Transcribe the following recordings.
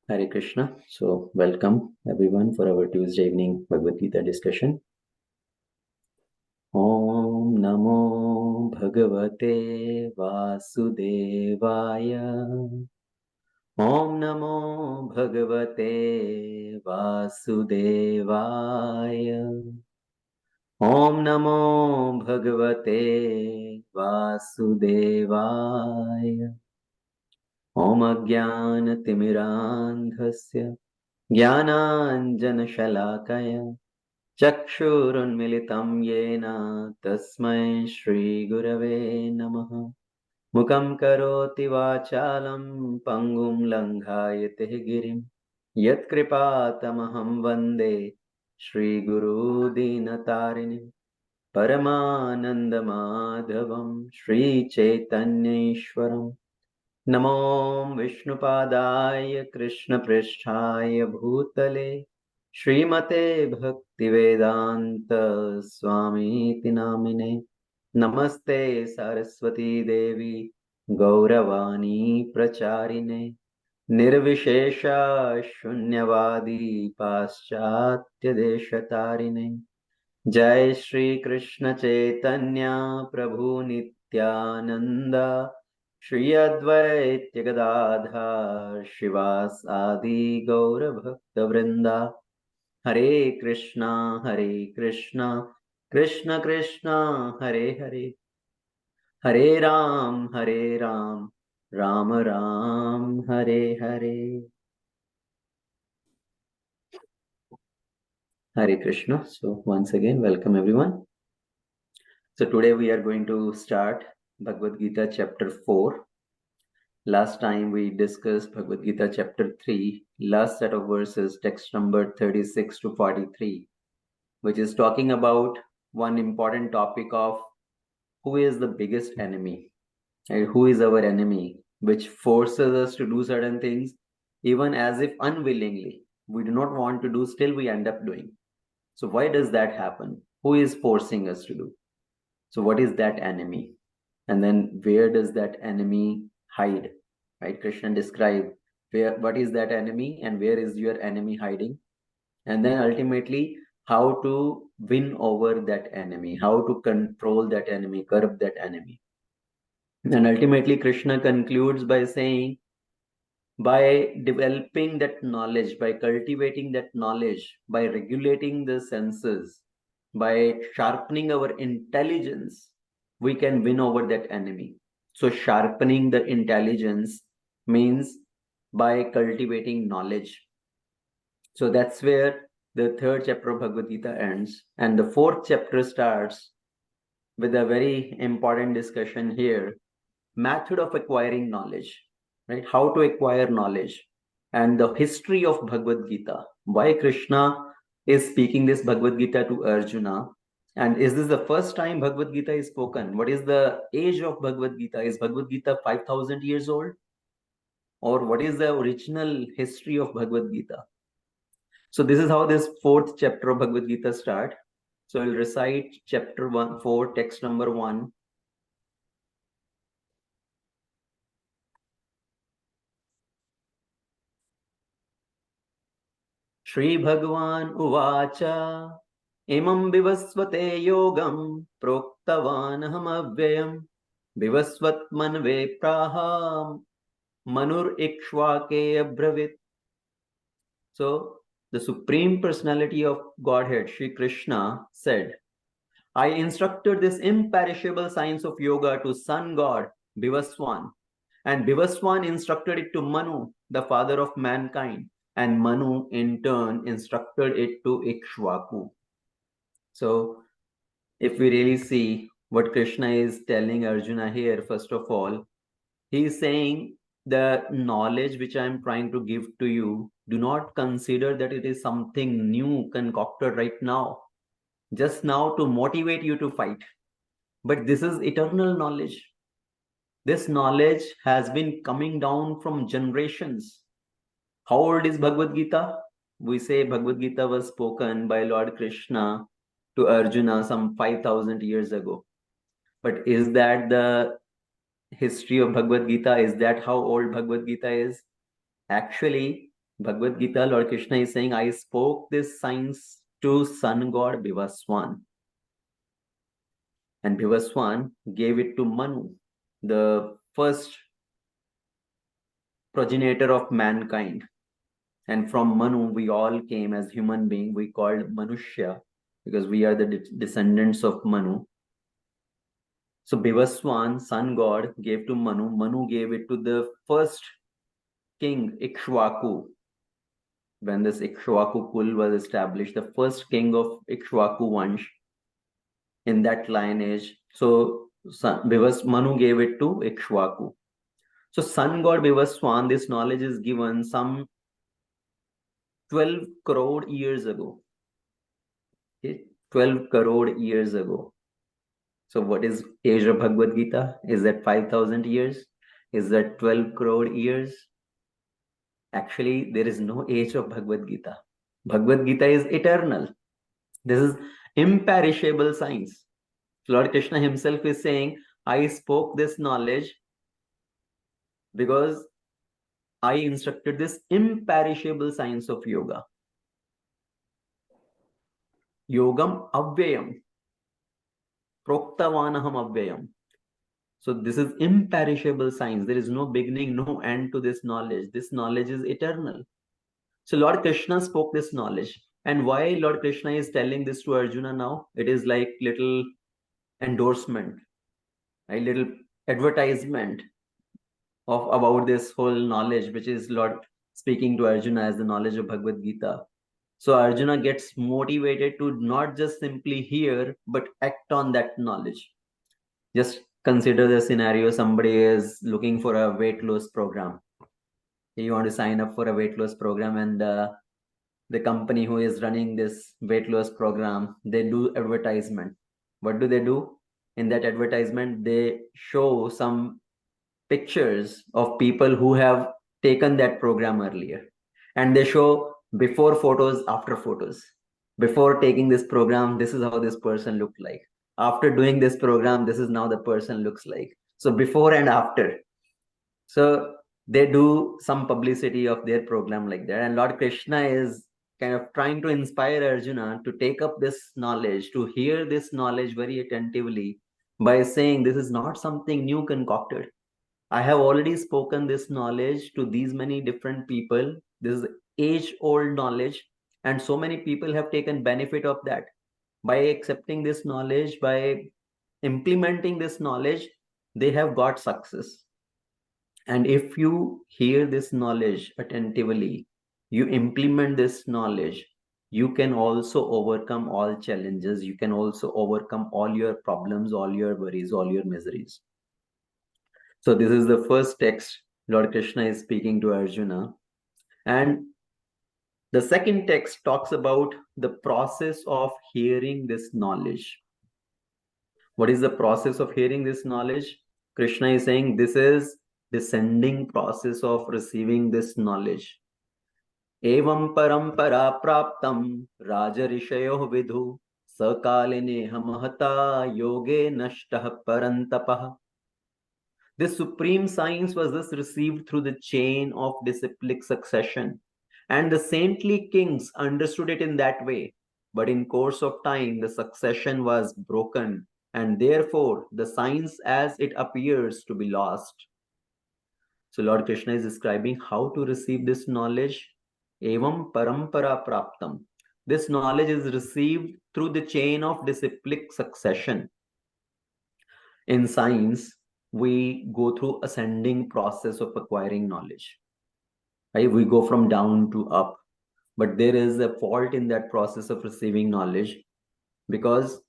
Hare Krishna. So, welcome everyone for our Tuesday evening Bhagavad Gita discussion. Om Namo Bhagavate Vasudevaya. Om Namo Bhagavate Vasudevaya. Om Namo Bhagavate Vasudevaya. Om Ajnanatimirandhasya Jnananjanashalakaya चक्षुरुन्मिलितं येन तस्मै श्रीगुरवे नमः। मुखं करोति वाचालं पङ्गुं लङ्घायते गिरिं यत्कृपातमहं वन्दे श्रीगुरुदीनतारिणीं परमानन्दमाधवं श्रीचैतन्येश्वरम्। नमो विष्णुपादाय कृष्णपृष्ठाय भूतले श्रीमते भक्तिवेदांत स्वामीति नामिने। नमस्ते सरस्वती देवी गौरवाणी प्रचारिणे निर्विशेष शून्यवादी पाश्चात्य देशतारिणे। जय श्री कृष्ण चैतन्य प्रभु नित्यानंद श्री अद्वैत गदाधर शिवासादि गौर भक्त वृंदा। हरे कृष्णा कृष्ण कृष्ण हरे हरे, हरे Ram Ram Ram Hare Hare. Hare Krishna. So once again, welcome everyone. So today we are going to start Bhagavad Gita chapter 4. Last time we discussed Bhagavad Gita chapter 3, last set of verses, text number 36 to 43, which is talking about one important topic of who is the biggest enemy, and who is our enemy, which forces us to do certain things, even as if unwillingly. We do not want to do, still we end up doing. So why does that happen? Who is forcing us to do? So what is that enemy? And then where does that enemy hide? Right? Krishna described what is that enemy and where is your enemy hiding? And then ultimately how to win over that enemy, how to control that enemy, curb that enemy. And ultimately Krishna concludes by saying, by developing that knowledge, by cultivating that knowledge, by regulating the senses, by sharpening our intelligence, we can win over that enemy. So sharpening the intelligence means by cultivating knowledge. So that's where the third chapter of Bhagavad Gita ends. And the fourth chapter starts with a very important discussion here, method of acquiring knowledge, right? How to acquire knowledge and the history of Bhagavad Gita. Why Krishna is speaking this Bhagavad Gita to Arjuna? And is this the first time Bhagavad Gita is spoken? What is the age of Bhagavad Gita? Is Bhagavad Gita 5,000 years old? Or what is the original history of Bhagavad Gita? So this is how this fourth chapter of Bhagavad Gita starts. So I'll recite chapter 4, text number 1. Shri Bhagavan Uvacha Imam Vivasvate Yogam Proktavanaham Avyayam Vivasvat Manve Praham Manur Ikshvake Abravit. So the Supreme Personality of Godhead, Sri Krishna, said, I instructed this imperishable science of yoga to sun god Bhivaswan, and Bhivaswan instructed it to Manu, the father of mankind, and Manu in turn instructed it to Ikshvaku. So if we really see what Krishna is telling Arjuna here, first of all, he is saying the knowledge which I am trying to give to you, do not consider that it is something new concocted right now, just now to motivate you to fight. But this is eternal knowledge. This knowledge has been coming down from generations. How old is Bhagavad Gita? We say Bhagavad Gita was spoken by Lord Krishna to Arjuna some 5,000 years ago. But is that the history of Bhagavad Gita? Is that how old Bhagavad Gita is? Actually, Bhagavad Gita, Lord Krishna is saying, I spoke this science to sun god Bhivaswan. And Bhivaswan gave it to Manu, the first progenitor of mankind. And from Manu, we all came as human beings. We called Manushya because we are the descendants of Manu. So Bhivaswan, sun god, gave to Manu. Manu gave it to the first king, Ikshvaku. When this Ikshvaku Kul was established, the first king of Ikshvaku Vansh in that lineage. So Manu gave it to Ikshvaku. So sun god Bhivaswan, this knowledge is given some 12 crore years ago. Okay? 12 crore years ago. So what is age of Bhagavad Gita? Is that 5,000 years? Is that 12 crore years? Actually, there is no age of Bhagavad Gita. Bhagavad Gita is eternal. This is imperishable science. Lord Krishna himself is saying, I spoke this knowledge because I instructed this imperishable science of yoga. Yogam avyayam. Proktavanaham avyayam. So this is imperishable science. There is no beginning, no end to this knowledge. This knowledge is eternal. So Lord Krishna spoke this knowledge. And why Lord Krishna is telling this to Arjuna now? It is like little endorsement, a little advertisement of about this whole knowledge, which is Lord speaking to Arjuna as the knowledge of Bhagavad Gita. So Arjuna gets motivated to not just simply hear, but act on that knowledge. Just consider the scenario, somebody is looking for a weight loss program. You want to sign up for a weight loss program, and the company who is running this weight loss program, they do advertisement. What do? In that advertisement, they show some pictures of people who have taken that program earlier. And they show before photos, after photos. Before taking this program, this is how this person looked like. After doing this program, this is now the person looks like. So before and after. So they do some publicity of their program like that. And Lord Krishna is kind of trying to inspire Arjuna to take up this knowledge, to hear this knowledge very attentively by saying this is not something new concocted. I have already spoken this knowledge to these many different people. This is age-old knowledge, and so many people have taken benefit of that. By accepting this knowledge, by implementing this knowledge, they have got success. And if you hear this knowledge attentively, you implement this knowledge, you can also overcome all challenges. You can also overcome all your problems, all your worries, all your miseries. So this is the first text Lord Krishna is speaking to Arjuna. And the second text talks about the process of hearing this knowledge. What is the process of hearing this knowledge? Krishna is saying this is descending process of receiving this knowledge. Evam parampara praptam rajarishayo vidhu sakaline hamahata yoge nashtah parantapah. This supreme science was thus received through the chain of disciplic succession, and the saintly kings understood it in that way. But in course of time, the succession was broken, and therefore the science as it appears to be lost. So Lord Krishna is describing how to receive this knowledge. Evam parampara praptam. This knowledge is received through the chain of disciplic succession. In science, we go through ascending process of acquiring knowledge. Right? We go from down to up, but there is a fault in that process of receiving knowledge, because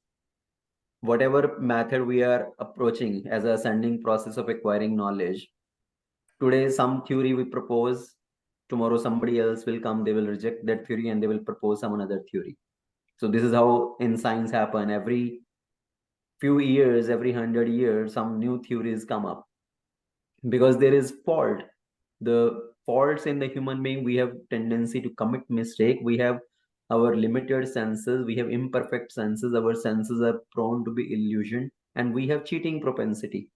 whatever method we are approaching as an ascending process of acquiring knowledge, today some theory we propose, tomorrow somebody else will come, they will reject that theory and they will propose some another theory. So this is how in science happen. Every few years, every 100 years, some new theories come up, because there is fault. The faults in the human being, we have tendency to commit mistake. We have our limited senses, we have imperfect senses, our senses are prone to be illusion, and we have cheating propensity.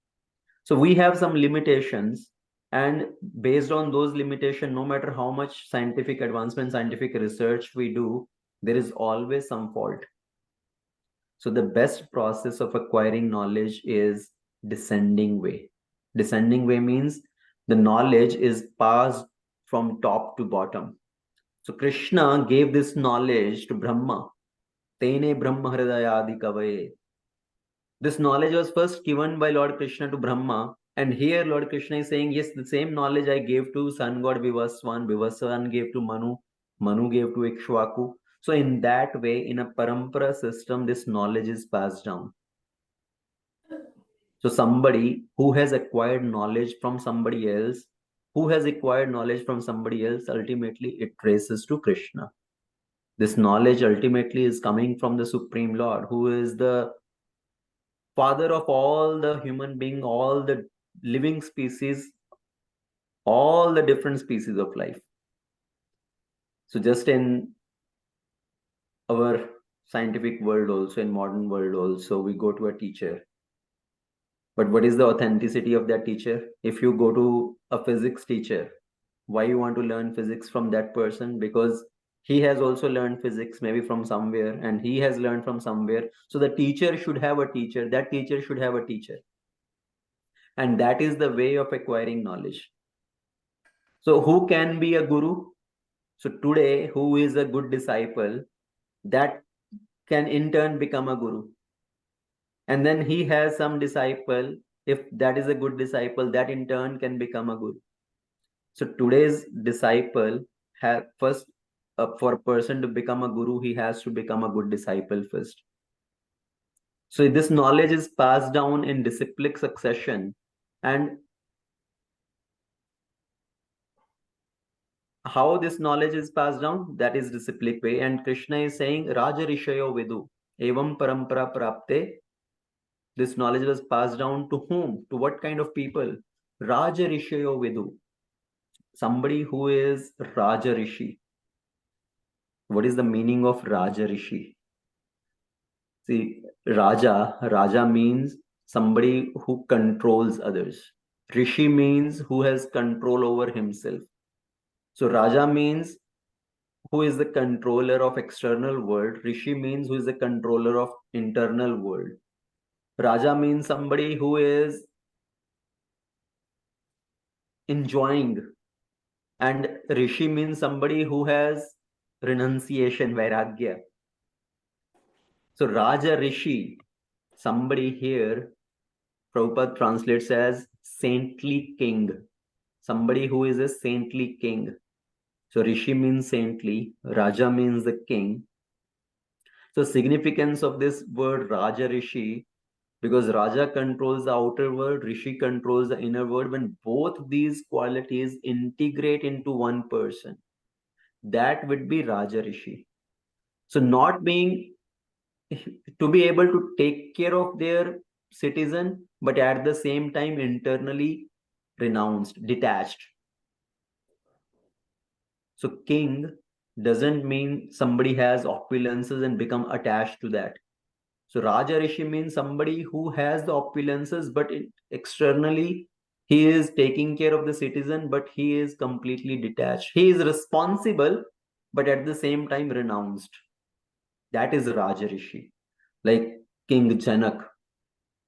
So we have some limitations, And based on those limitations, no matter how much scientific advancement, scientific research we do, there is always some fault. So the best process of acquiring knowledge is descending way. Descending way means the knowledge is passed from top to bottom. So Krishna gave this knowledge to Brahma. Tene Brahma Hridayadi Kavaye. This knowledge was first given by Lord Krishna to Brahma. And here Lord Krishna is saying, yes, the same knowledge I gave to sun god Vivaswan, Vivaswan gave to Manu, Manu gave to Ikshvaku. So in that way, in a parampara system, this knowledge is passed down. So somebody who has acquired knowledge from somebody else, ultimately it traces to Krishna. This knowledge ultimately is coming from the Supreme Lord, who is the father of all the human being, all the living species, all the different species of life. So just in our scientific world also, in modern world also, we go to a teacher. But what is the authenticity of that teacher? If you go to a physics teacher, why you want to learn physics from that person? Because he has also learned physics maybe from somewhere, and he has learned from somewhere. So the teacher should have a teacher, that teacher should have a teacher. And that is the way of acquiring knowledge. So who can be a guru? So today, who is a good disciple, that can in turn become a guru. And then he has some disciple. If that is a good disciple, that in turn can become a guru. So today's disciple have first, for a person to become a guru, he has to become a good disciple first. So this knowledge is passed down in disciplic succession. And how this knowledge is passed down, that is disciplic way. And Krishna is saying, Raja Rishayo Vidu, Evam Parampara Prapte. This knowledge was passed down to whom? To what kind of people? Raja Rishayo Vidu. Somebody who is Raja Rishi. What is the meaning of Raja Rishi? See, Raja means somebody who controls others. Rishi means who has control over himself. So Raja means who is the controller of external world. Rishi means who is the controller of internal world. Raja means somebody who is enjoying, and Rishi means somebody who has renunciation, vairagya. So Raja Rishi, somebody here, Prabhupada translates as saintly king. Somebody who is a saintly king. So Rishi means saintly, Raja means the king. So significance of this word Raja Rishi, because Raja controls the outer world, Rishi controls the inner world. When both these qualities integrate into one person, that would be Raja Rishi. So not being, to be able to take care of their citizen, but at the same time internally renounced, detached. So king doesn't mean somebody has opulences and become attached to that. So Raja Rishi means somebody who has the opulences, but externally he is taking care of the citizen, but he is completely detached. He is responsible, but at the same time renounced. That is Raja Rishi. Like King Janak,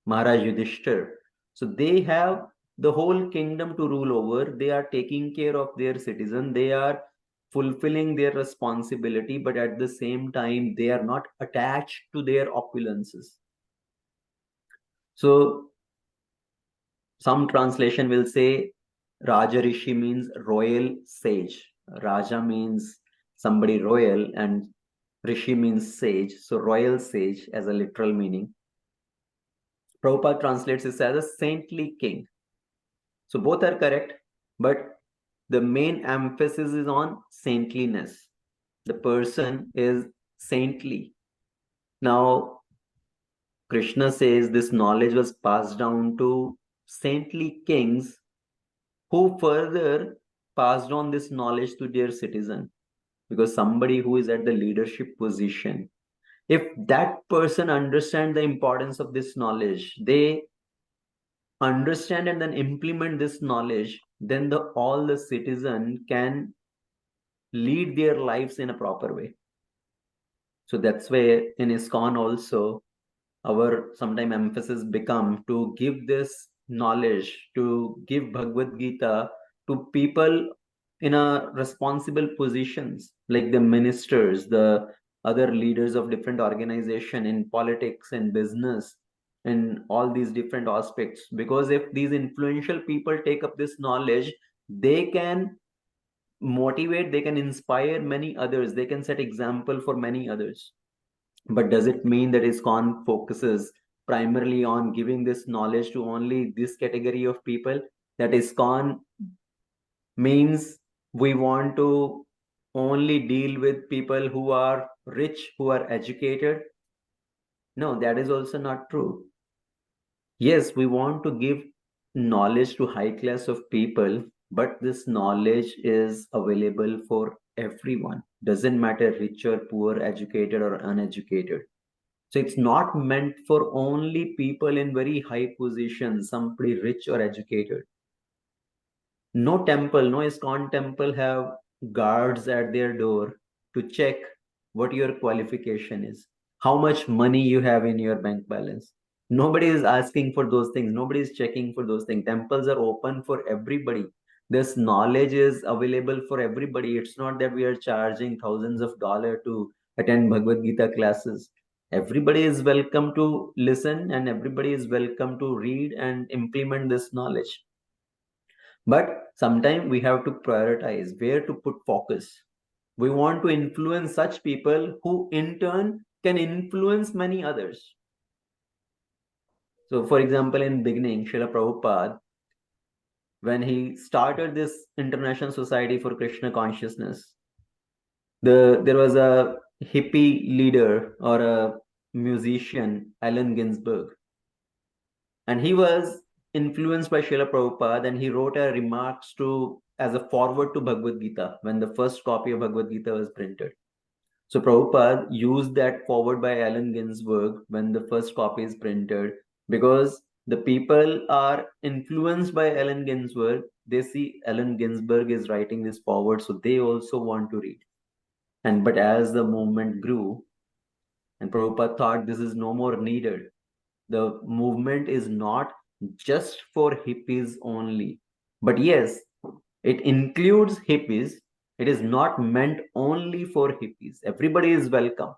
Maharaj Yudhishthir. So they have the whole kingdom to rule over. They are taking care of their citizen. They are fulfilling their responsibility, but at the same time, they are not attached to their opulences. So some translation will say Raja Rishi means royal sage. Raja means somebody royal, and Rishi means sage. So royal sage as a literal meaning. Prabhupada translates this as a saintly king. So both are correct, but the main emphasis is on saintliness. The person is saintly. Now, Krishna says this knowledge was passed down to saintly kings who further passed on this knowledge to their citizen. Because somebody who is at the leadership position, if that person understands the importance of this knowledge, they understand and then implement this knowledge, then all the citizen can lead their lives in a proper way. So that's why in ISKCON also, our sometime emphasis become to give this knowledge, to give Bhagavad Gita to people in a responsible positions, like the ministers, the other leaders of different organization in politics and business and all these different aspects. Because if these influential people take up this knowledge, they can motivate, they can inspire many others, they can set example for many others. But does it mean that ISKCON focuses primarily on giving this knowledge to only this category of people? That ISKCON means we want to only deal with people who are rich, who are educated? No, that is also not true. Yes, we want to give knowledge to high class of people, but this knowledge is available for everyone. Doesn't matter rich or poor, educated or uneducated. So it's not meant for only people in very high positions, somebody rich or educated. No temple, no ISKCON temple have guards at their door to check what your qualification is, how much money you have in your bank balance. Nobody is asking for those things. Nobody is checking for those things. Temples are open for everybody. This knowledge is available for everybody. It's not that we are charging thousands of dollars to attend Bhagavad Gita classes. Everybody is welcome to listen and everybody is welcome to read and implement this knowledge. But sometimes we have to prioritize where to put focus. We want to influence such people who in turn can influence many others. So for example, in beginning, Srila Prabhupada, when he started this International Society for Krishna Consciousness, there was a hippie leader or a musician, Allen Ginsberg, and he was influenced by Srila Prabhupada, and he wrote a remarks to as a forward to Bhagavad Gita when the first copy of Bhagavad Gita was printed. So Prabhupada used that forward by Allen Ginsberg when the first copy is printed, because the people are influenced by Allen Ginsberg. They see Allen Ginsberg is writing this forward, so they also want to read. And but as the movement grew, and Prabhupada thought this is no more needed. The movement is not just for hippies only. But yes, it includes hippies. It is not meant only for hippies. Everybody is welcome.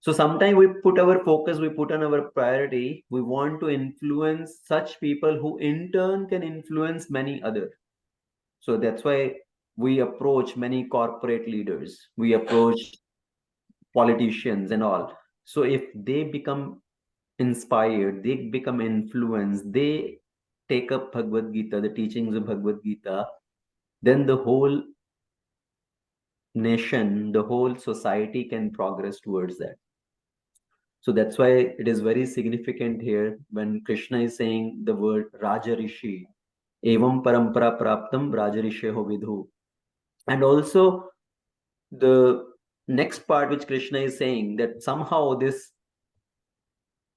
So sometimes we put our focus, we put on our priority. We want to influence such people who in turn can influence many others. So that's why we approach many corporate leaders. We approach politicians and all. So if they become inspired, they become influenced, they take up Bhagavad Gita, the teachings of Bhagavad Gita, then the whole nation, the whole society can progress towards that. So that's why it is very significant here when Krishna is saying the word Raja Rishi, Evam Parampara Praptam Raja Risheho Vidhu. And also the next part which Krishna is saying, that somehow this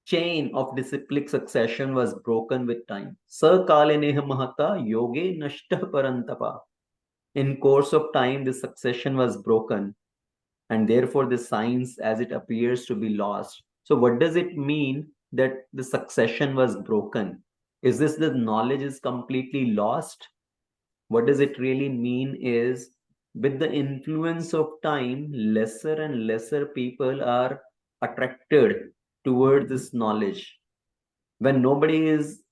chain of disciplic succession was broken with time. Sakaleneha mahata yoge nashtah parantapa. In course of time, the succession was broken, and therefore the science as it appears to be lost. So what does it mean that the succession was broken? Is this the knowledge is completely lost? What does it really mean is, with the influence of time, lesser and lesser people are attracted towards this knowledge. When nobody is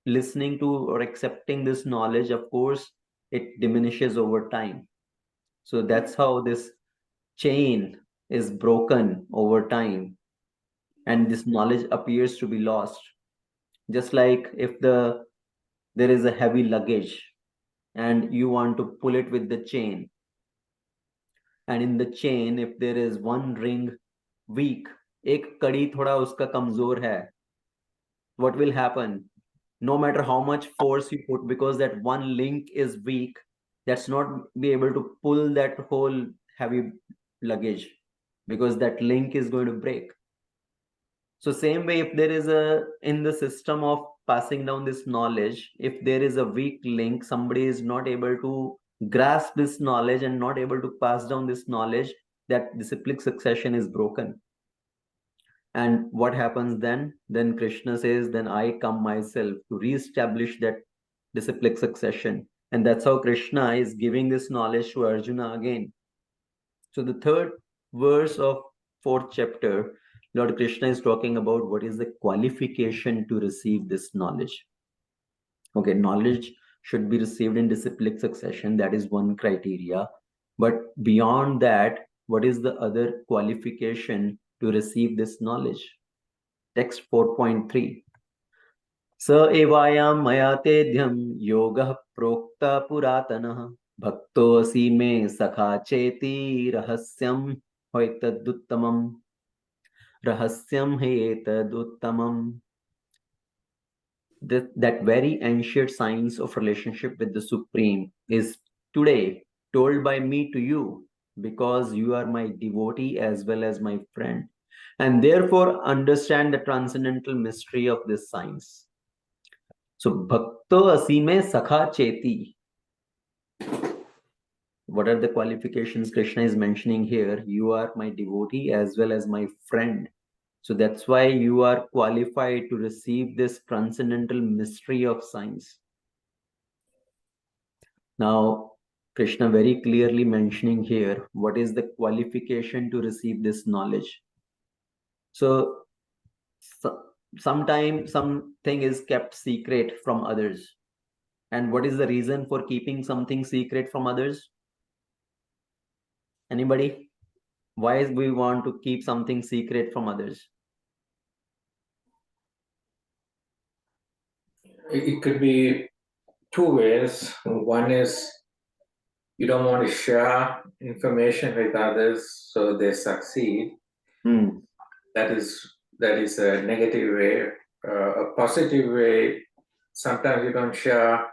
listening to or accepting this knowledge, of course, it diminishes over time. So that's how this chain is broken over time, and this knowledge appears to be lost. Just like if there is a heavy luggage and you want to pull it with the chain, and in the chain if there is one ring weak, एक कड़ी थोड़ा उसका कमजोर है, what will happen? No matter how much force you put, because that one link is weak, that's not be able to pull that whole heavy luggage, because that link is going to break. So same way, if there is a in the system of passing down this knowledge, if there is a weak link, somebody is not able to grasp this knowledge and not able to pass down this knowledge, that disciplic succession is broken. And what happens then? Then Krishna says, then I come myself to reestablish that disciplic succession. And that's how Krishna is giving this knowledge to Arjuna again. So the third verse of fourth chapter, Lord Krishna is talking about what is the qualification to receive this knowledge. Okay, knowledge should be received in disciplic succession. That is one criteria. But beyond that, what is the other qualification to receive this knowledge? Text 4.3. Sa evayam maya tedhyam yoga prokta puratana bhakto asi me sakha cheti rahasyam hoitaduttamam rahasyam hetaduttamam. That very ancient science of relationship with the Supreme is today told by me to you, because you are my devotee as well as my friend, and therefore understand the transcendental mystery of this science. So bhakto asime sakha cheti. What are the qualifications Krishna is mentioning here? You are my devotee as well as my friend. So that's why you are qualified to receive this transcendental mystery of science. Now, Krishna very clearly mentioning here what is the qualification to receive this knowledge. So sometimes something is kept secret from others. And what is the reason for keeping something secret from others? Anybody? Why is we want to keep something secret from others? It could be two ways. One is you don't want to share information with others so they succeed. That is a negative way. A positive way, sometimes you don't share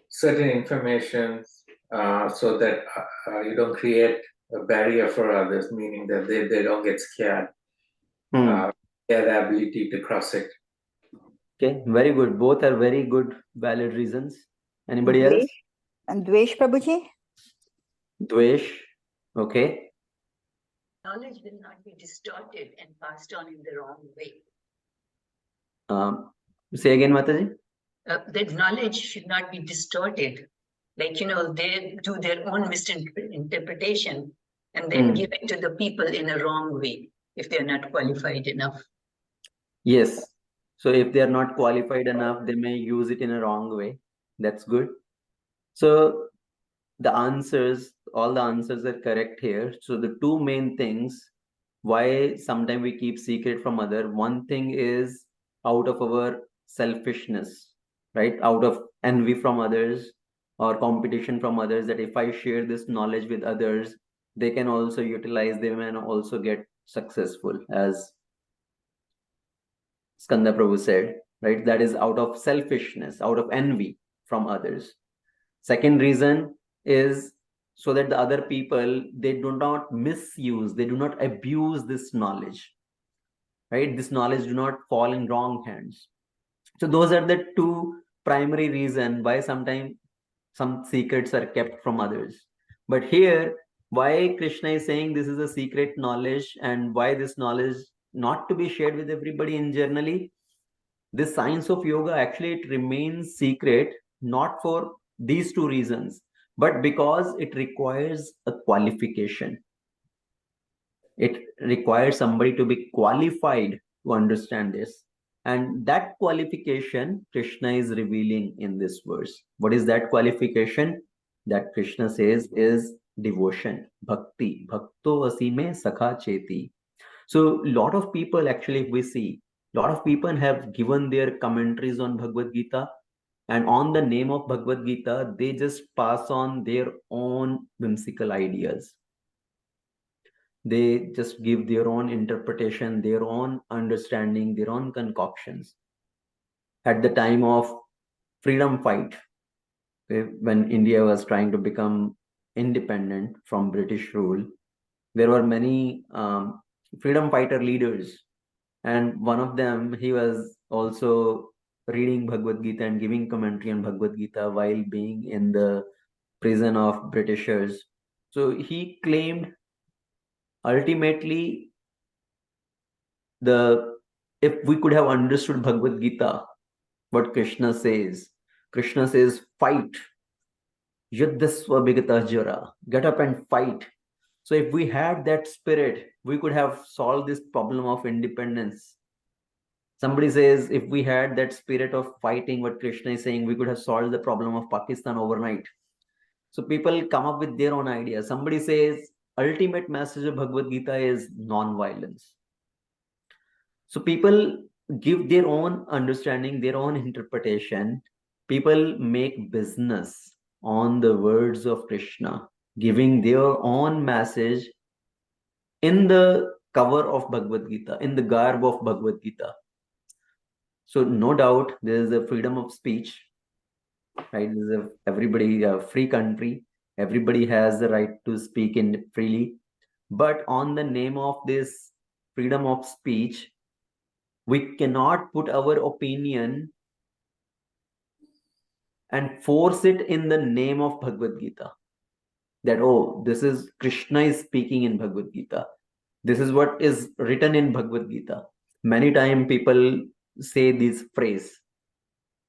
certain information so that you don't create a barrier for others, meaning that they don't get scared. They have the ability to cross it. Okay, very good. Both are very good, valid reasons. Anybody else? And Dvesh, Prabhuji? Dvesh. Okay. Knowledge will not be distorted and passed on in the wrong way. Say again, Mataji. That knowledge should not be distorted. Like, they do their own misinterpretation and then give it to the people in a wrong way if they're not qualified enough. Yes. So if they are not qualified enough, they may use it in a wrong way. That's good. So the answers, all the answers are correct here. So the two main things why sometimes we keep secret from other, one thing is out of our selfishness, right? Out of envy from others or competition from others, that if I share this knowledge with others, they can also utilize them and also get successful, as Skanda Prabhu said, right? That is out of selfishness, out of envy from others. Second reason is so that the other people, they do not misuse, they do not abuse this knowledge, right? This knowledge do not fall in wrong hands. So those are the two primary reasons why sometimes some secrets are kept from others. But here, why Krishna is saying this is a secret knowledge, and why this knowledge not to be shared with everybody in generally, this science of yoga, actually it remains secret, not for these two reasons, but because it requires a qualification. It requires somebody to be qualified to understand this. And that qualification Krishna is revealing in this verse. What is that qualification? That Krishna says is devotion, bhakti. Bhakto asime sakha cheti. So a lot of people, actually, if we see, a lot of people have given their commentaries on Bhagavad Gita, and on the name of Bhagavad Gita, they just pass on their own whimsical ideas. They just give their own interpretation, their own understanding, their own concoctions. At the time of freedom fight, when India was trying to become independent from British rule, there were many freedom fighter leaders. And one of them, he was also reading Bhagavad Gita and giving commentary on Bhagavad Gita while being in the prison of Britishers. So he claimed ultimately if we could have understood Bhagavad Gita, what Krishna says fight. Yuddhasva bhigata jara. Get up and fight. So if we had that spirit, we could have solved this problem of independence. Somebody says if we had that spirit of fighting, what Krishna is saying, we could have solved the problem of Pakistan overnight. So people come up with their own ideas. Somebody says ultimate message of Bhagavad Gita is non-violence. So people give their own understanding, their own interpretation. People make business on the words of Krishna, giving their own message in the cover of Bhagavad Gita, in the garb of Bhagavad Gita. So no doubt there is a freedom of speech, right? Everybody a free country. Everybody has the right to speak in freely. But on the name of this freedom of speech, we cannot put our opinion and force it in the name of Bhagavad Gita. That, oh, this is Krishna is speaking in Bhagavad Gita. This is what is written in Bhagavad Gita. Many times people say this phrase,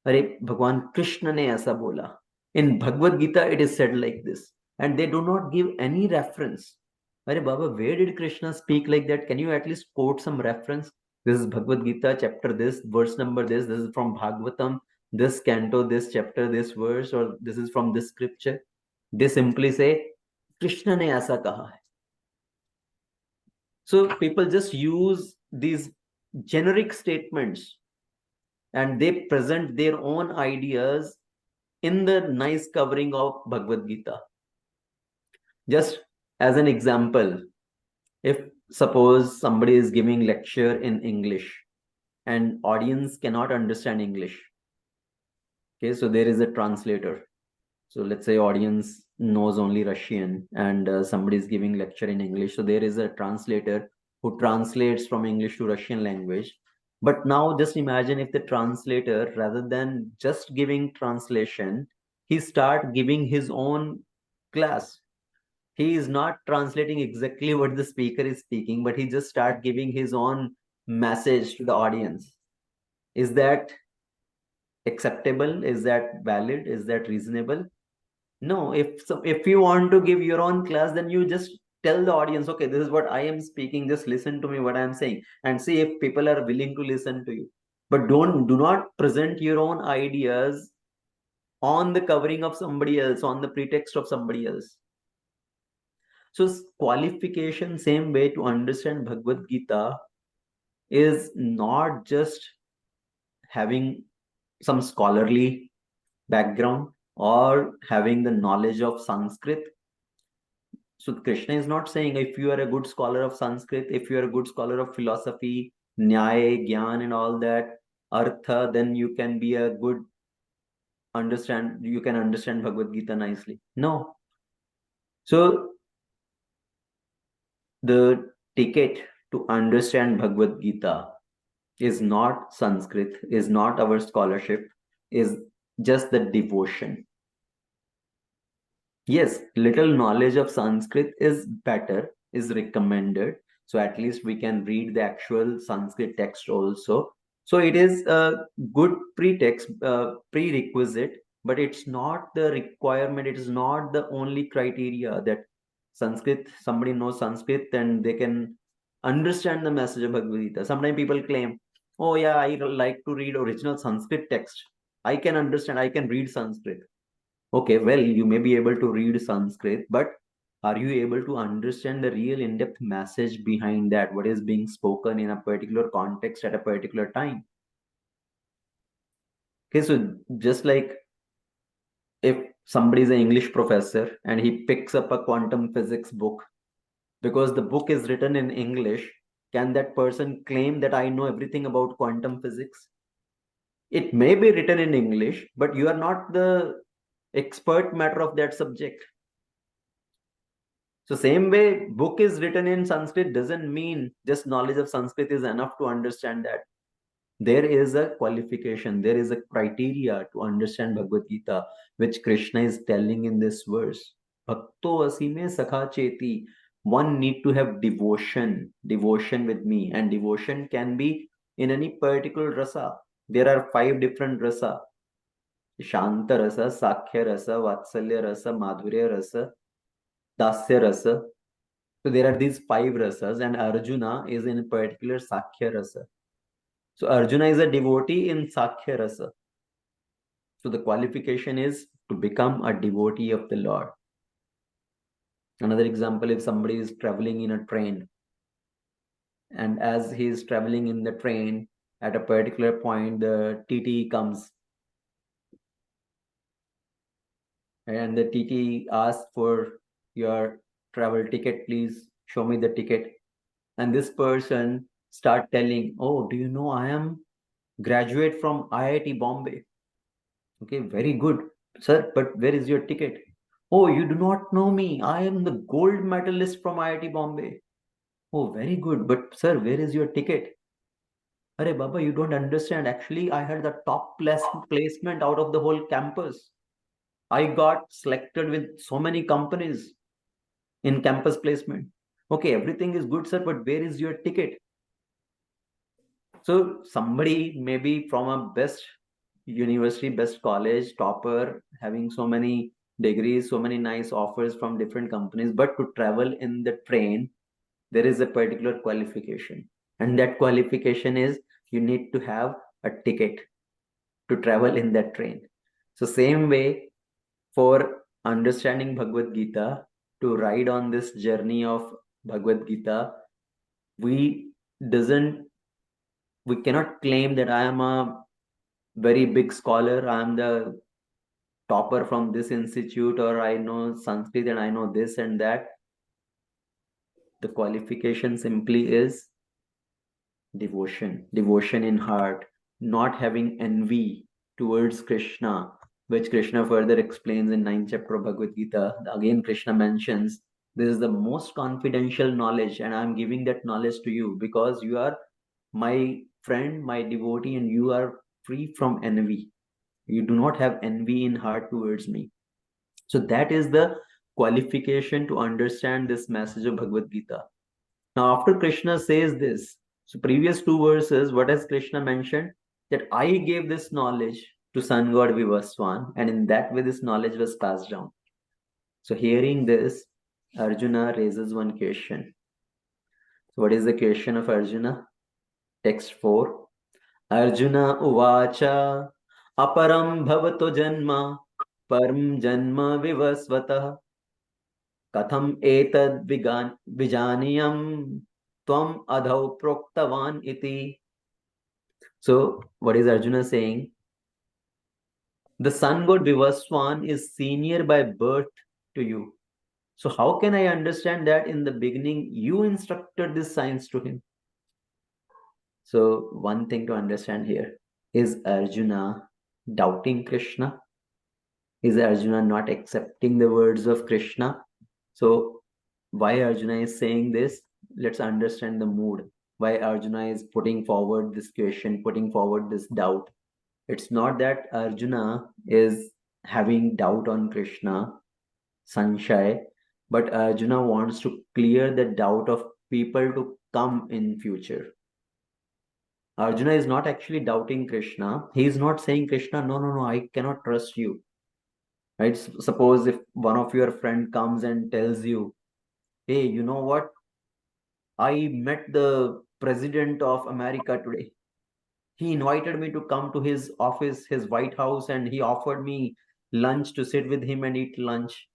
Are Bhagwan Krishna ne aisa bola. In Bhagavad Gita, it is said like this. And they do not give any reference. Are Baba, where did Krishna speak like that? Can you at least quote some reference? This is Bhagavad Gita, chapter this, verse number this is from Bhagavatam, this canto, this chapter, this verse, or this is from this scripture. They simply say, Krishna ne aisa kaha hai. So people just use these generic statements and they present their own ideas in the nice covering of Bhagavad Gita. Just as an example, if suppose somebody is giving lecture in English and audience cannot understand English, okay, so there is a translator. So let's say audience knows only Russian and somebody is giving lecture in English. So there is a translator who translates from English to Russian language. But now just imagine if the translator, rather than just giving translation, he start giving his own class. He is not translating exactly what the speaker is speaking, but he just start giving his own message to the audience. Is that acceptable? Is that valid? Is that reasonable? No. If you want to give your own class, then you just tell the audience, okay, this is what I am speaking, just listen to me what I am saying and see if people are willing to listen to you. But do not present your own ideas on the covering of somebody else, on the pretext of somebody else. So qualification, same way to understand Bhagavad Gita, is not just having some scholarly background or having the knowledge of Sanskrit. So Krishna is not saying if you are a good scholar of Sanskrit, if you are a good scholar of philosophy, Nyaya, Gyan and all that, Artha, then you can be a good you can understand Bhagavad Gita nicely. No. So the ticket to understand Bhagavad Gita is not Sanskrit, is not our scholarship, is just the devotion. Yes, little knowledge of Sanskrit is better, is recommended. So at least we can read the actual Sanskrit text also. So it is a good pretext, prerequisite, but it's not the requirement. It is not the only criteria that Sanskrit, somebody knows Sanskrit and they can understand the message of Bhagavad Gita. Sometimes people claim, oh yeah, I like to read original Sanskrit text. I can understand, I can read Sanskrit. Okay, well, you may be able to read Sanskrit, but are you able to understand the real in-depth message behind that? What is being spoken in a particular context at a particular time? Okay, so just like if somebody is an English professor and he picks up a quantum physics book, because the book is written in English, can that person claim that I know everything about quantum physics? It may be written in English, but you are not the expert matter of that subject. So same way, book is written in Sanskrit doesn't mean just knowledge of Sanskrit is enough to understand that. There is a qualification, there is a criteria to understand Bhagavad Gita, which Krishna is telling in this verse. Bhakto asime sakha cheti. One need to have devotion with me, and devotion can be in any particular rasa. There are 5 different rasa: Shanta rasa, Sakhya rasa, Vatsalya rasa, Madhurya rasa, Dasya rasa. So there are these 5 rasas, and Arjuna is in particular Sakhya rasa. So Arjuna is a devotee in Sakhya rasa. So the qualification is to become a devotee of the Lord. Another example, if somebody is traveling in a train, and as he is traveling in the train, at a particular point, the TT comes, and the TT asks for your travel ticket, please show me the ticket. And this person start telling, oh, do you know I am graduate from IIT Bombay? Okay, very good, sir, but where is your ticket? Oh, you do not know me. I am the gold medalist from IIT Bombay. Oh, very good, but sir, where is your ticket? Arey Baba, you don't understand. Actually, I had the top placement out of the whole campus. I got selected with so many companies in campus placement. Okay, everything is good, sir, but where is your ticket? So somebody maybe from a best university, best college, topper, having so many degrees, so many nice offers from different companies, but to travel in the train, there is a particular qualification. And that qualification is you need to have a ticket to travel in that train. So same way, for understanding Bhagavad Gita, to ride on this journey of Bhagavad Gita, we cannot claim that I am a very big scholar, I am the topper from this institute, or I know Sanskrit and I know this and that. The qualification simply is devotion in heart, not having envy towards Krishna, which Krishna further explains in 9th chapter of Bhagavad Gita. Again, Krishna mentions this is the most confidential knowledge, and I'm giving that knowledge to you because you are my friend, my devotee, and you are free from envy. You do not have envy in heart towards me. So that is the qualification to understand this message of Bhagavad Gita. Now, after Krishna says this, so previous 2 verses, what has Krishna mentioned? That I gave this knowledge to sun god Vivaswan, and in that way this knowledge was passed down. So hearing this, Arjuna raises one question. So what is the question of Arjuna? Text 4. Arjuna uvacha aparam bhavato janma param janma vivasvatah katham etad vijaniyam tvam adhau proktavan iti. So what is Arjuna saying? The sun god Vivaswan is senior by birth to you. So how can I understand that in the beginning you instructed this science to him? So one thing to understand here, is Arjuna doubting Krishna? Is Arjuna not accepting the words of Krishna? So why Arjuna is saying this? Let's understand the mood. Why Arjuna is putting forward this question, putting forward this doubt. It's not that Arjuna is having doubt on Krishna, Sanshaya, but Arjuna wants to clear the doubt of people to come in future. Arjuna is not actually doubting Krishna. He is not saying, Krishna, no, I cannot trust you. Right? Suppose if one of your friend comes and tells you, hey, you know what? I met the president of America today. He invited me to come to his office, his White House, and he offered me lunch to sit with him and eat lunch.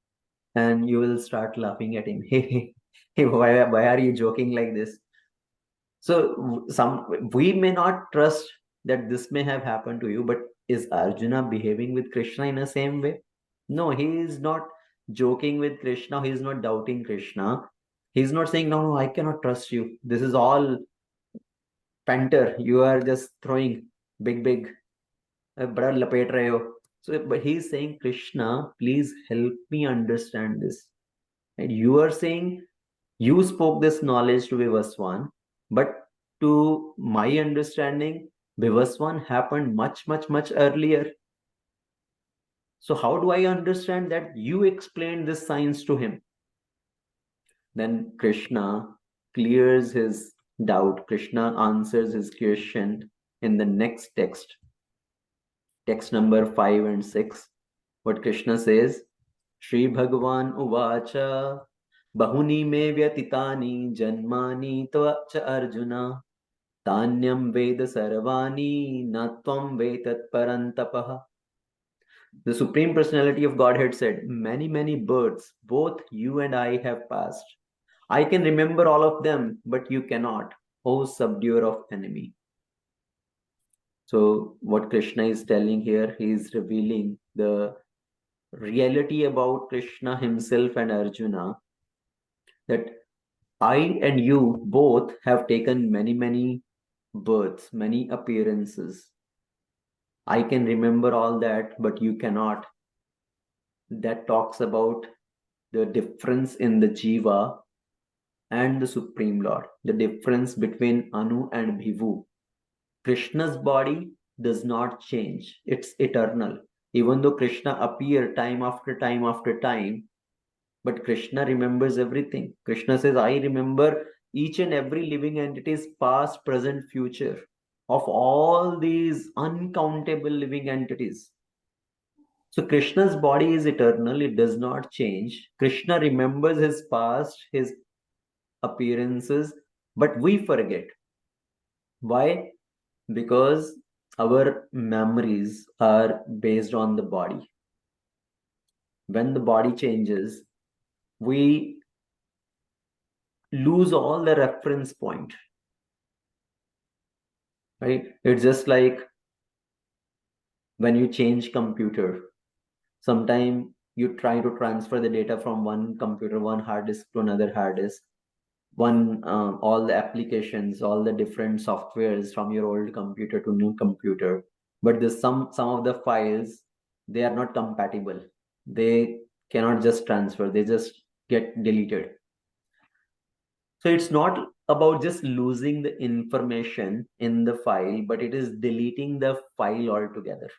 And you will start laughing at him. Hey, why are you joking like this? So we may not trust that this may have happened to you, but is Arjuna behaving with Krishna in the same way? No, he is not joking with Krishna. He is not doubting Krishna. He is not saying, no, I cannot trust you. This is all panter. You are just throwing big. Bada lapet rahe ho. So, but he is saying, Krishna, please help me understand this. And you are saying, you spoke this knowledge to Vivaswan, but to my understanding, Vivaswan happened much, much, much earlier. So how do I understand that you explained this science to him? Then Krishna clears his doubt. Krishna answers his question in the next text. Text number 5 and 6. What Krishna says, Shri Bhagavan Uvacha Bahuni me vyatitani janmani tva cha Arjuna Tanyam Veda Sarvani Natvam Vetat Parantapaha. The Supreme Personality of Godhead said, many, many births, both you and I have passed. I can remember all of them, but you cannot, O subduer of enemy. So what Krishna is telling here, he is revealing the reality about Krishna himself and Arjuna, that I and you both have taken many, many births, many appearances. I can remember all that, but you cannot. That talks about the difference in the Jiva and the Supreme Lord, the difference between Anu and Bhivu. Krishna's body does not change, it's eternal. Even though Krishna appears time after time after time, but Krishna remembers everything. Krishna says, I remember each and every living entity's past, present, future of all these uncountable living entities. So Krishna's body is eternal, it does not change. Krishna remembers his past, his appearances, but we forget. Why? Because our memories are based on the body. When the body changes, we lose all the reference point. Right? It's just like when you change computer. Sometime you try to transfer the data from one computer, one hard disk to another hard disk. All the applications, all the different softwares from your old computer to new computer, but there's some of the files, they are not compatible. They cannot just transfer, they just get deleted. So it's not about just losing the information in the file, but it is deleting the file altogether.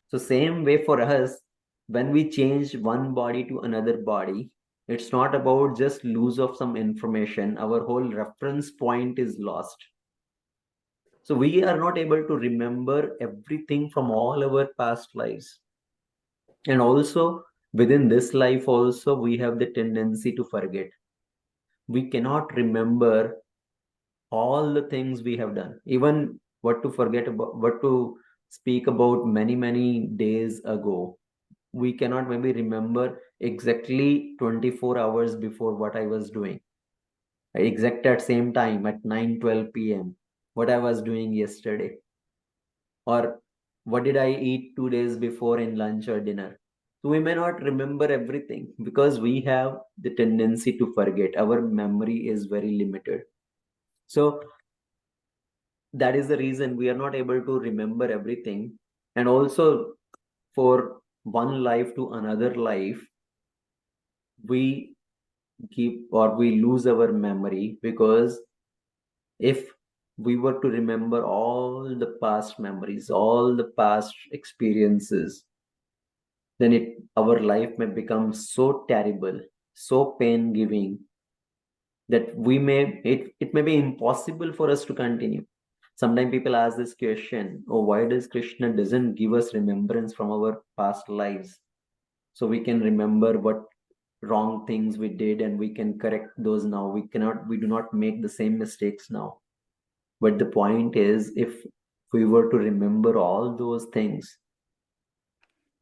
So same way for us, when we change one body to another body, it's not about just lose of some information. Our whole reference point is lost. So we are not able to remember everything from all our past lives. And also within this life also, we have the tendency to forget. We cannot remember all the things we have done, even what to forget about, what to speak about many, many days ago. We cannot maybe remember exactly 24 hours before what I was doing, exact at same time at 9:12 p.m. what I was doing yesterday, or what did I eat 2 days before in lunch or dinner. So we may not remember everything because we have the tendency to forget. Our memory is very limited. So that is the reason we are not able to remember everything. And also for one life to another life, we keep or we lose our memory, because if we were to remember all the past memories, all the past experiences, then our life may become so terrible, so pain giving, that it may be impossible for us to continue. Sometimes people ask this question, oh, why does Krishna doesn't give us remembrance from our past lives so we can remember what wrong things we did and we can correct those now. We do not make the same mistakes now. But the point is, if we were to remember all those things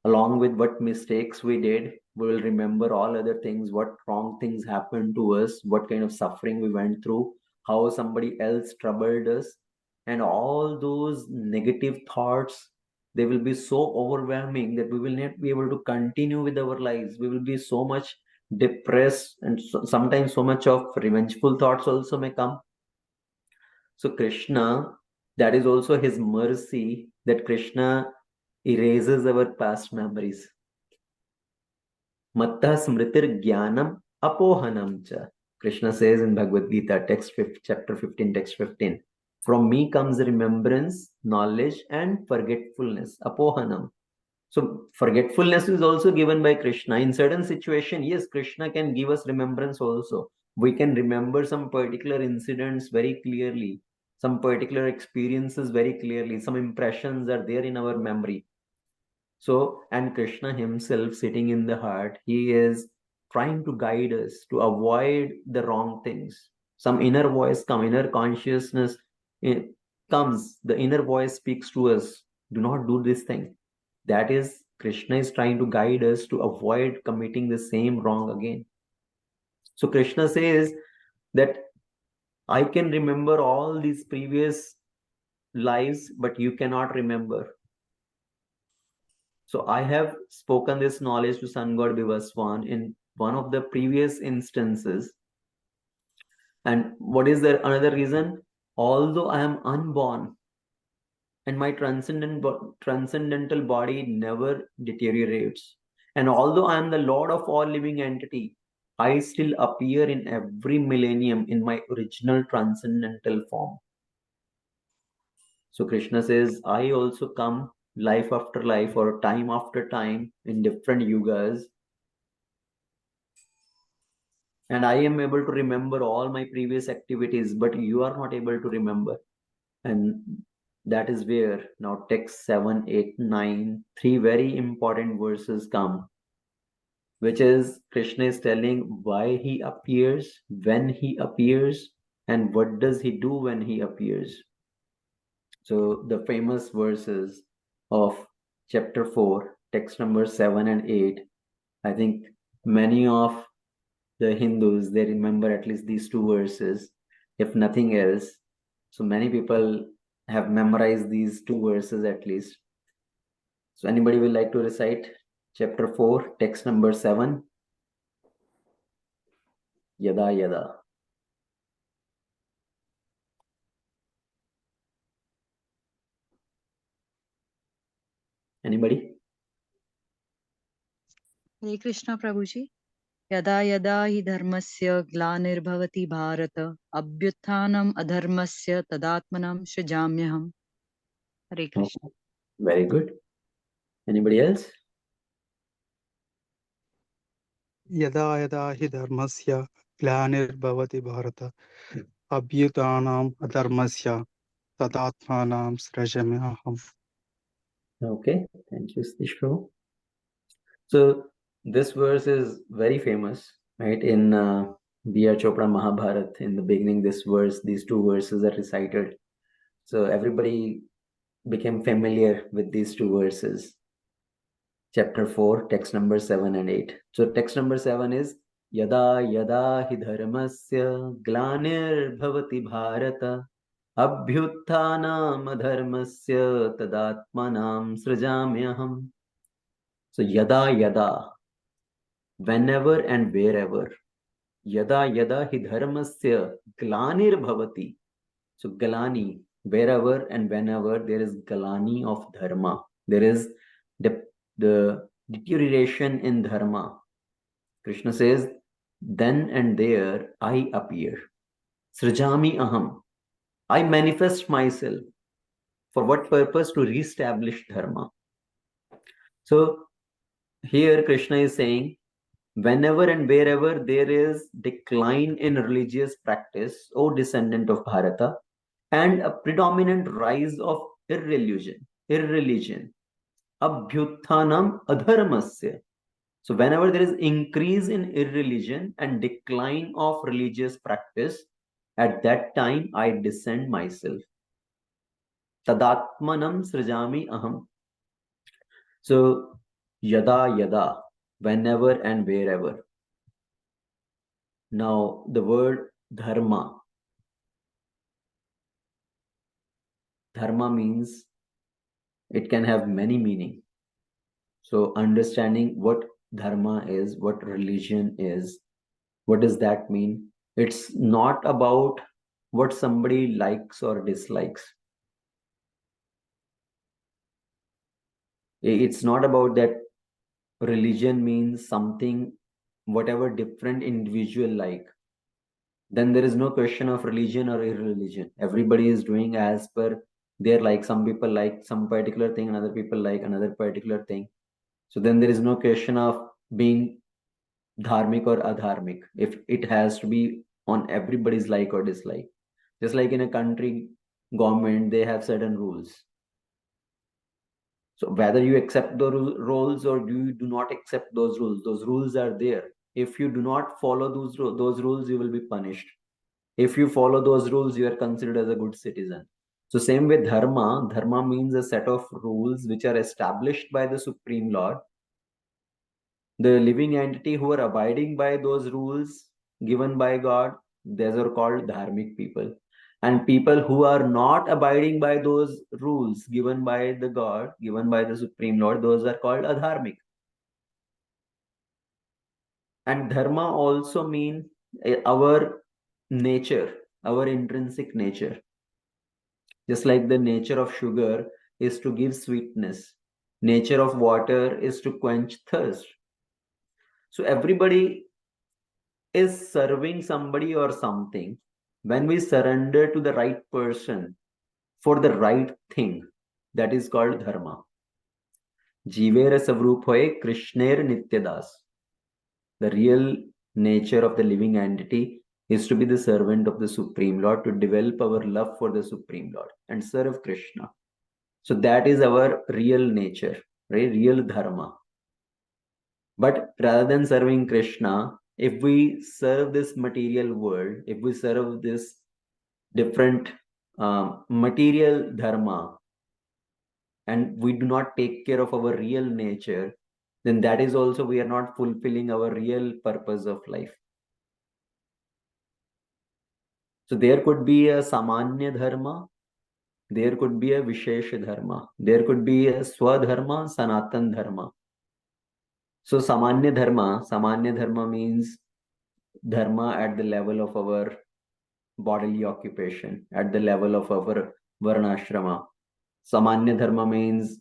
along with what mistakes we did, we will remember all other things, what wrong things happened to us, what kind of suffering we went through, how somebody else troubled us, and all those negative thoughts, they will be so overwhelming that we will not be able to continue with our lives. We will be so much depressed, and sometimes so much of revengeful thoughts also may come. So Krishna, that is also his mercy, that Krishna erases our past memories. Matta smritir jnanam apohanam cha. Krishna says in Bhagavad Gita, chapter 15, text 15. From me comes remembrance, knowledge, and forgetfulness. Apohanam. So forgetfulness is also given by Krishna. In certain situation, yes, Krishna can give us remembrance also. We can remember some particular incidents very clearly, some particular experiences very clearly, some impressions are there in our memory. So, and Krishna himself sitting in the heart, he is trying to guide us to avoid the wrong things. Some inner voice come, inner consciousness comes, the inner voice speaks to us, do not do this thing. That is, Krishna is trying to guide us to avoid committing the same wrong again. So Krishna says that I can remember all these previous lives, but you cannot remember. So I have spoken this knowledge to Sun God Vivaswan in one of the previous instances. And what is the another reason? Although I am unborn and my transcendental body never deteriorates, and although I am the Lord of all living entity, I still appear in every millennium in my original transcendental form. So Krishna says, I also come life after life or time after time in different yugas, and I am able to remember all my previous activities, but you are not able to remember. And that is where now text 7, 8, 9, three very important verses come, which is Krishna is telling why he appears, when he appears, and what does he do when he appears. So the famous verses of chapter 4, text number 7 and 8, I think many of the Hindus, they remember at least these two verses, if nothing else. So many people have memorized these two verses at least. So anybody will like to recite chapter 4, text number 7? Yada yada. Anybody? Hare Krishna Prabhuji. Yada yada hi dharmasya glanirбhavati bharata abhyuthanam adharmasya tadatmanam srijamyaham. Hare Krishna. Oh, very good. Anybody else? यदा यदा हि धर्मस्य ग्लानिर्भवति Bharat अभ्युत्थानम् अधर्मस्य तदात्मानं सृजाम्यहम्. Okay, thank you, Stishro. So this verse is very famous, right? In B.R. Chopra Mahabharat, in the beginning, this verse, these two verses are recited. So everybody became familiar with these two verses. Chapter 4, text number 7 and 8. So text number 7 is Yada yada hi dharmasya glanir bhavati bharata abhyuthanam adharmasya tadatmanam srijamyaham. So yada yada, whenever and wherever. Yada yada hi dharmasya glanir bhavati. So galani, wherever and whenever there is galani of dharma, there is the deterioration in dharma. Krishna says, then and there I appear. Srijami aham. I manifest myself. For what purpose? To reestablish dharma. So here Krishna is saying, whenever and wherever there is decline in religious practice, O descendant of Bharata, and a predominant rise of irreligion, abhyuthanam adharmasya. So whenever there is increase in irreligion and decline of religious practice, at that time I descend myself. Tadatmanam srijami aham. So yada yada, whenever and wherever. Now the word dharma. Dharma means it can have many meaning. So understanding what dharma is, what religion is, what does that mean? It's not about what somebody likes or dislikes. It's not about that religion means something, whatever different individual like. then there is no question of religion or irreligion. Everybody is doing as per their like. Some people like some particular thing, another people like another particular thing. So then there is no question of being dharmic or adharmic. If it has to be on everybody's like or dislike. Just like in a country government, they have certain rules. So whether you accept the rules or you do not accept those rules are there. If you do not follow those rules, you will be punished. If you follow those rules, you are considered as a good citizen. So same with dharma. Dharma means a set of rules which are established by the Supreme Lord. The living entity who are abiding by those rules given by God, those are called dharmic people. And people who are not abiding by those rules given by the God, given by the Supreme Lord, those are called adharmic. And dharma also mean our nature, our intrinsic nature. Just like the nature of sugar is to give sweetness, nature of water is to quench thirst. So everybody is serving somebody or something. When we surrender to the right person for the right thing, that is called dharma. Jivera savrup hoye Krishner nityadas. The real nature of the living entity is to be the servant of the Supreme Lord, to develop our love for the Supreme Lord and serve Krishna. So that is our real nature, right? Real dharma. But rather than serving Krishna, if we serve this material world, if we serve this different material dharma, and we do not take care of our real nature, then that is also we are not fulfilling our real purpose of life. So there could be a samanya dharma, there could be a vishesha dharma, there could be a swadharma, sanatan dharma. So samanya dharma means dharma at the level of our bodily occupation, at the level of our varnashrama. Samanya dharma means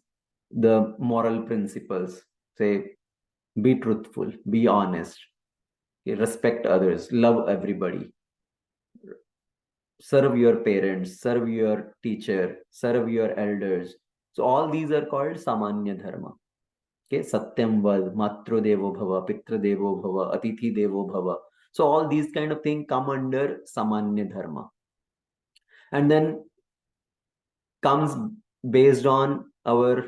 the moral principles. Say, be truthful, be honest, respect others, love everybody, serve your parents, serve your teacher, serve your elders. So all these are called samanya dharma. Okay, satyam vad, matru devo bhava, pitra devo bhava, atithi devo bhava. So all these kind of things come under samanya dharma. And then comes based on our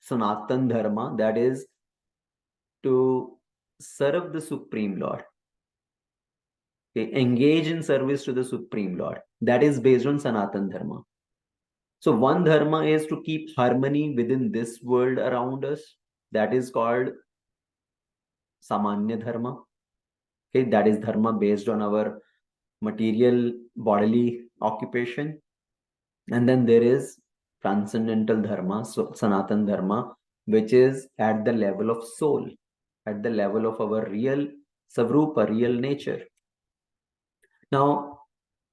Sanatan Dharma, that is to serve the Supreme Lord. Okay, engage in service to the Supreme Lord. That is based on Sanatan Dharma. So one dharma is to keep harmony within this world around us. That is called Samanya Dharma. Okay, that is dharma based on our material bodily occupation. And then there is transcendental dharma, so Sanatan Dharma, which is at the level of soul, at the level of our real savrupa, real nature. Now,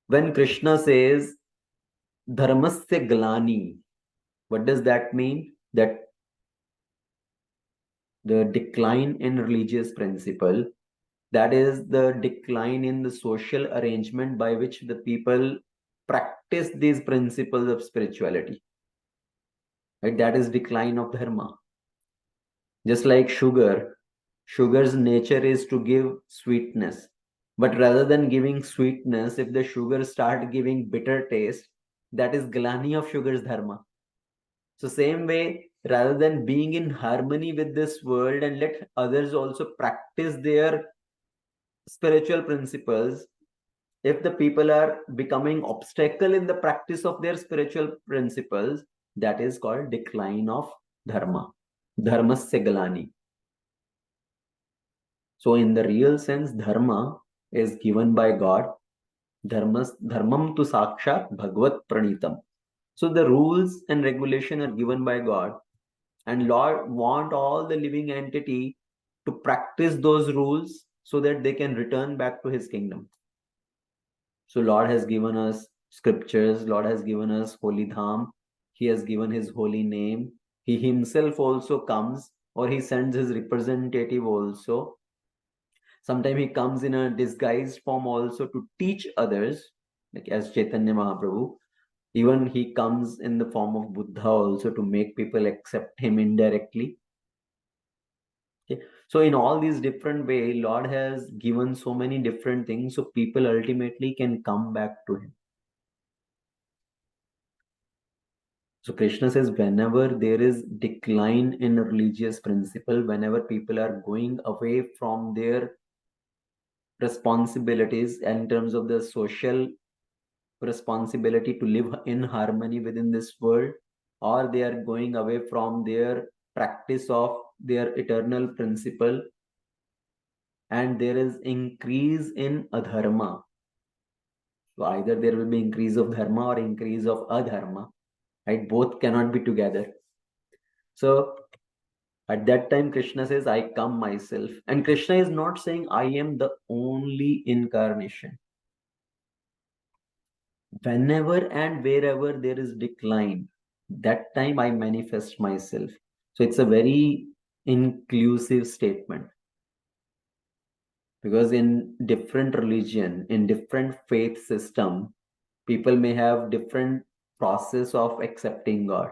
when Krishna says dharmasya glani, what does that mean? That the decline in religious principle, that is the decline in the social arrangement by which the people practice these principles of spirituality. Right? That is decline of dharma. Just like sugar's nature is to give sweetness. But rather than giving sweetness, if the sugar start giving bitter taste, that is glani of sugar's dharma. So same way, rather than being in harmony with this world and let others also practice their spiritual principles, if the people are becoming obstacle in the practice of their spiritual principles, that is called decline of dharma. Dharmasya glani. So in the real sense, dharma is given by God. Dharmam tu sakshat bhagavad pranitam. So the rules and regulation are given by God, and Lord want all the living entity to practice those rules so that they can return back to his kingdom. So Lord has given us scriptures, Lord has given us holy dham, he has given his holy name. He himself also comes, or he sends his representative also. Sometimes he comes in a disguised form also to teach others, like as Chaitanya Mahaprabhu. Even he comes in the form of Buddha also to make people accept him indirectly. Okay. So in all these different ways, Lord has given so many different things so people ultimately can come back to him. So Krishna says whenever there is decline in religious principle, whenever people are going away from their responsibilities in terms of the social responsibility to live in harmony within this world, or they are going away from their practice of their eternal principle, and there is increase in adharma. So either there will be increase of dharma or increase of adharma, right? Both cannot be together. So at that time, Krishna says, I come myself. And Krishna is not saying I am the only incarnation. Whenever and wherever there is decline, that time I manifest myself. So it's a very inclusive statement. Because in different religion, in different faith system, people may have different process of accepting God.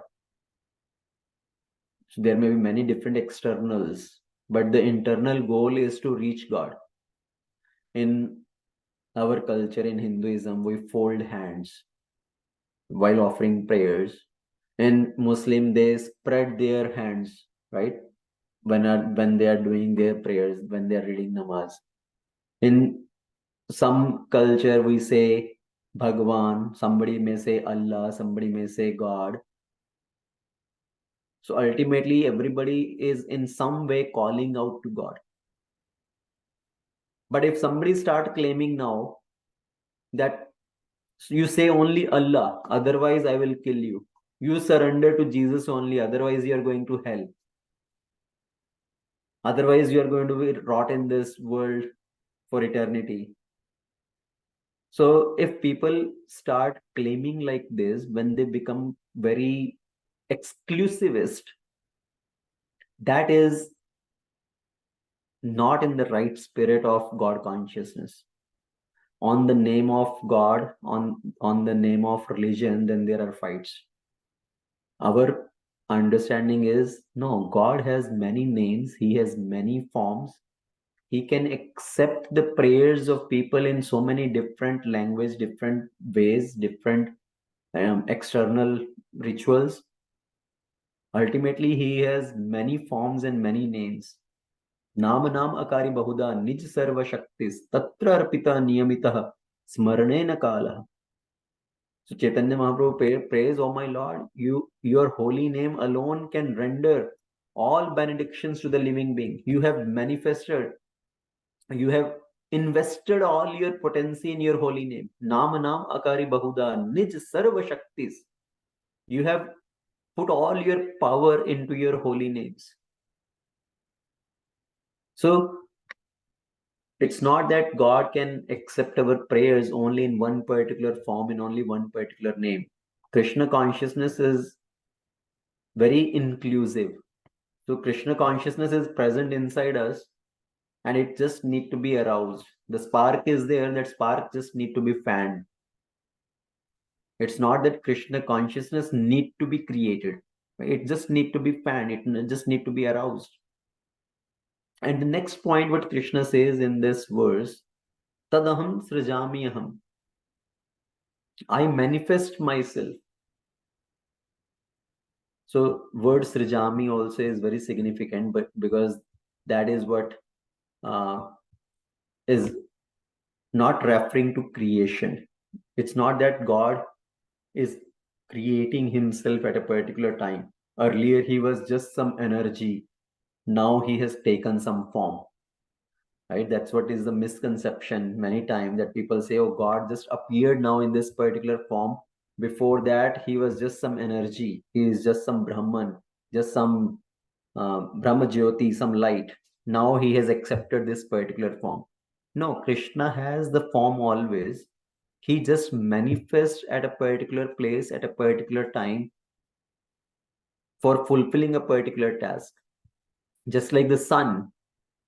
So there may be many different externals, but the internal goal is to reach God. In our culture, in Hinduism, we fold hands while offering prayers. In Muslim, they spread their hands, right? When they are doing their prayers, when they are reading namaz. In some culture, we say Bhagwan, somebody may say Allah, somebody may say God. So ultimately, everybody is in some way calling out to God. But if somebody start claiming now that you say only Allah, otherwise I will kill you. You surrender to Jesus only, otherwise you are going to hell. Otherwise you are going to be rot in this world for eternity. So if people start claiming like this, when they become very exclusivist, that is not in the right spirit of God consciousness. On the name of God, on the name of religion, then there are fights. Our understanding is, no, God has many names, he has many forms. He can accept the prayers of people in so many different language, different ways, different external rituals. Ultimately, he has many forms and many names. Nama nam akari bahuda nij sarva shaktis tatra arpita niyamita smarane kala. So Chaitanya Mahaprabhu prays, oh my Lord, your holy name alone can render all benedictions to the living being. You have manifested, you have invested all your potency in your holy name. Nama nam akari bahuda nij sarva shaktis. You have put all your power into your holy names. So it's not that God can accept our prayers only in one particular form, in only one particular name. Krishna consciousness is very inclusive. So Krishna consciousness is present inside us and it just need to be aroused. The spark is there, that spark just need to be fanned. It's not that Krishna consciousness need to be created. It just need to be fanned. It just need to be aroused. And the next point what Krishna says in this verse, Tadaham srijami aham. I manifest myself. So word srijami also is very significant, but because that is what is not referring to creation. It's not that God is creating himself at a particular time. Earlier he was just some energy. Now he has taken some form. Right? That's what is the misconception many times, that people say, oh, God just appeared now in this particular form. Before that, he was just some energy. He is just some Brahman, just some Brahma Jyoti, some light. Now he has accepted this particular form. No, Krishna has the form always. He just manifests at a particular place at a particular time for fulfilling a particular task. Just like the sun,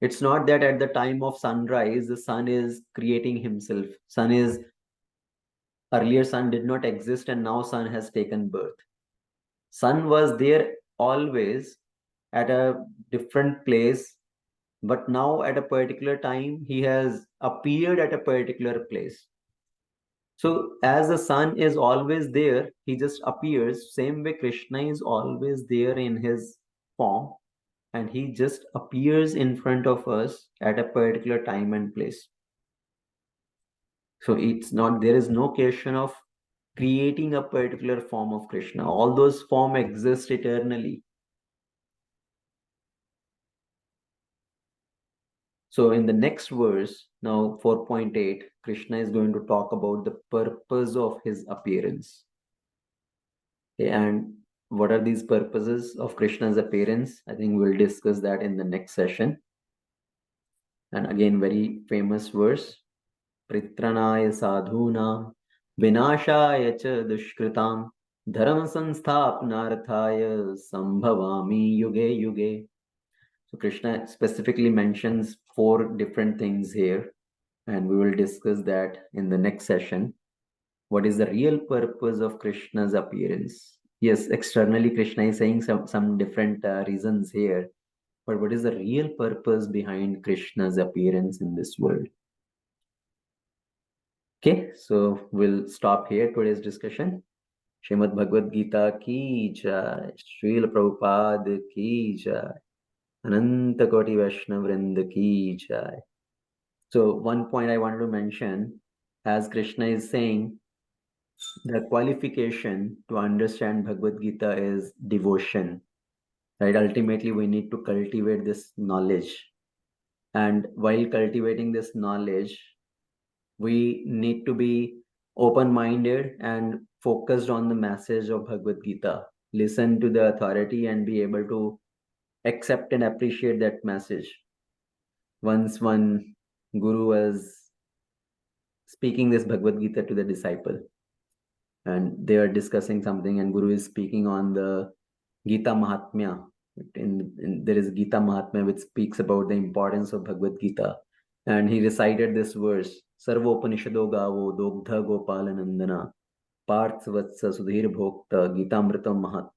It's not that at the time of sunrise, the sun is creating himself. Earlier sun did not exist and now sun has taken birth. Sun was there always at a different place, but now at a particular time, he has appeared at a particular place. So as the sun is always there, he just appears. Same way Krishna is always there in his form, and he just appears in front of us at a particular time and place. So it's not, there is no question of creating a particular form of Krishna. All those forms exist eternally. So in the next verse, now 4.8, Krishna is going to talk about the purpose of his appearance. Okay, and what are these purposes of Krishna's appearance? I think we'll discuss that in the next session. And again, very famous verse. Pritranaya sadhunam vinashaya cha dushkritam dharma sanstapnarthaya sambhavami yuge yuge. So Krishna specifically mentions 4 different things here, and we will discuss that in the next session. What is the real purpose of Krishna's appearance? Yes, externally Krishna is saying some different reasons here, but what is the real purpose behind Krishna's appearance in this world? Okay, so we'll stop here today's discussion. Srimad Bhagavad Gita Ki Jai, Srila Prabhupada Ki Jai, Ananta Koti Vaishnava Vrinda Ki Jai. So one point I wanted to mention, as Krishna is saying, the qualification to understand Bhagavad Gita is devotion, right? Ultimately, we need to cultivate this knowledge. And while cultivating this knowledge, we need to be open-minded and focused on the message of Bhagavad Gita. Listen to the authority and be able to accept and appreciate that message. Once one guru was speaking this Bhagavad Gita to the disciple, and they are discussing something, and guru is speaking on the Gita Mahatmya. There is Gita Mahatmya which speaks about the importance of Bhagavad Gita, and he recited this verse: Sarvopanishado gavo dogdha gopalanandana parth vatsa sudhir bhokta Gitamritam mahat.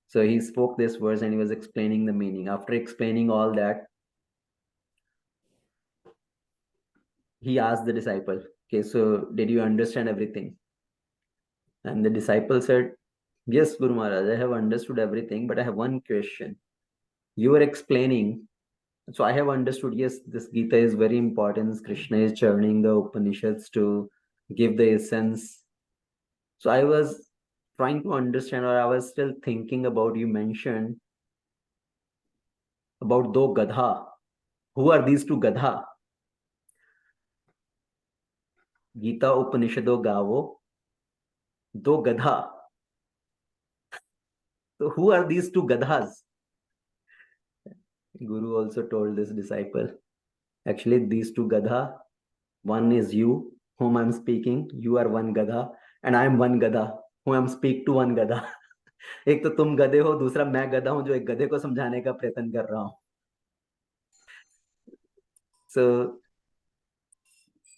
So he spoke this verse and he was explaining the meaning. After explaining all that, he asked the disciple, okay, so did you understand everything? And the disciple said, yes, Guru Maharaj, I have understood everything, but I have one question. You were explaining, so I have understood, yes, this Gita is very important. Krishna is churning the Upanishads to give the essence. So I was trying to understand, or I was still thinking about, you mentioned about do gadha. Who are these two gadha? Gita Upanishado gavo do gadha. So who are these two gadhas? Guru also told this disciple, actually these two gadha, one is you whom I'm speaking, you are one gadha, and I am one gadha whom I'm speak to one gadha. एक तो तुम गधे हो, दूसरा मैं गधा हूं जो एक गधे को समझाने का प्रयत्न कर रहा हूं. So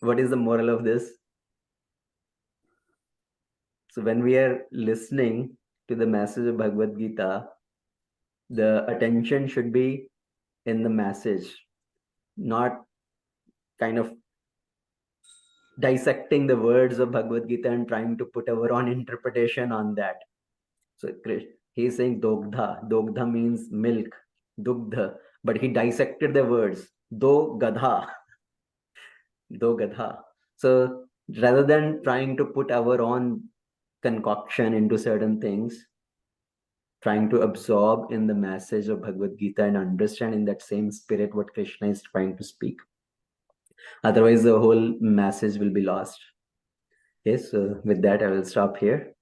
what is the moral of this? So when we are listening to the message of Bhagavad Gita, the attention should be in the message, not kind of dissecting the words of Bhagavad Gita and trying to put our own interpretation on that. So he's saying dogdha. Dogdha means milk, dugdha, but he dissected the words. Do gadha. Do gadha. So rather than trying to put our own concoction into certain things, trying to absorb in the message of Bhagavad Gita and understand in that same spirit what Krishna is trying to speak. Otherwise, the whole message will be lost. Okay, so with that, I will stop here.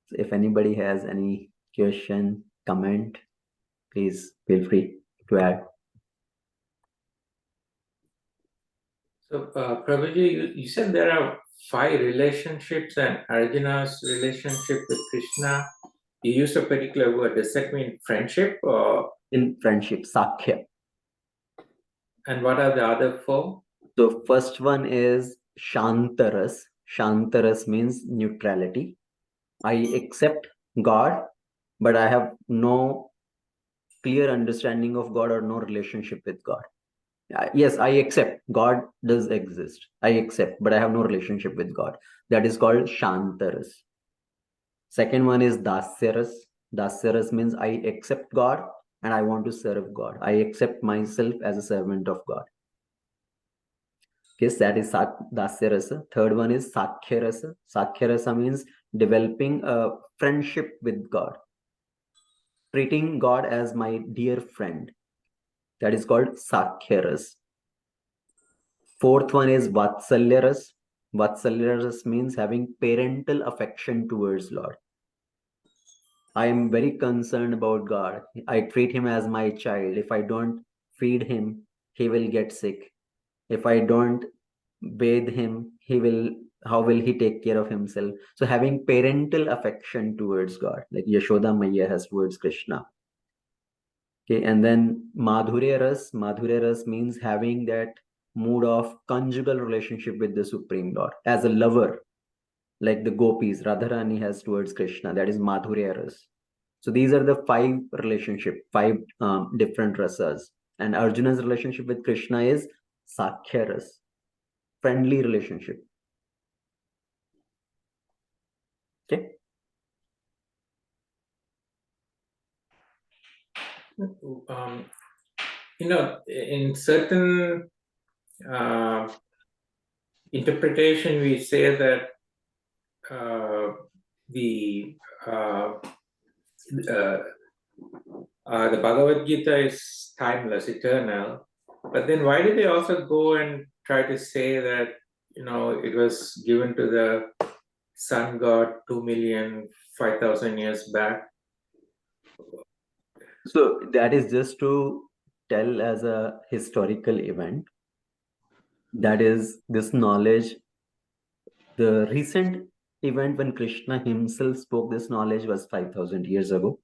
So if anybody has any question, comment, please feel free to add. So, Prabhuji, you said there are 5 relationships and Arjuna's relationship with Krishna. You used a particular word. Does that mean friendship or? In friendship, Sakhya. And what are the other four? So first one is Shantaras. Shantaras means neutrality. I accept God, but I have no clear understanding of God or no relationship with God. Yes, I accept God does exist. I accept, but I have no relationship with God. That is called Shantaras. Second one is Dasyaras. Dasyaras means I accept God and I want to serve God. I accept myself as a servant of God. Okay, that is Dasyarasa. Third one is Sakhyarasa. Sakhyarasa means developing a friendship with God, treating God as my dear friend. That is called Sakhyaras. Fourth one is Vatsalyaras. Vatsalyaras means having parental affection towards Lord. I am very concerned about God. I treat him as my child. If I don't feed him, he will get sick. If I don't bathe him, how will he take care of himself? So having parental affection towards God, like Yashoda Maya has towards Krishna. Okay, and then Madhurya Ras means having that mood of conjugal relationship with the Supreme Lord as a lover, like the gopis, Radharani has towards Krishna. That is Madhurya Ras. So these are the five different rasas. And Arjuna's relationship with Krishna is Sakhya Ras, friendly relationship. Okay. In certain interpretation, we say that the Bhagavad Gita is timeless, eternal. But then why did they also go and try to say that, it was given to the sun god 2,005,000 years back? So that is just to tell as a historical event. That is this knowledge. The recent event when Krishna himself spoke this knowledge was 5,000 years ago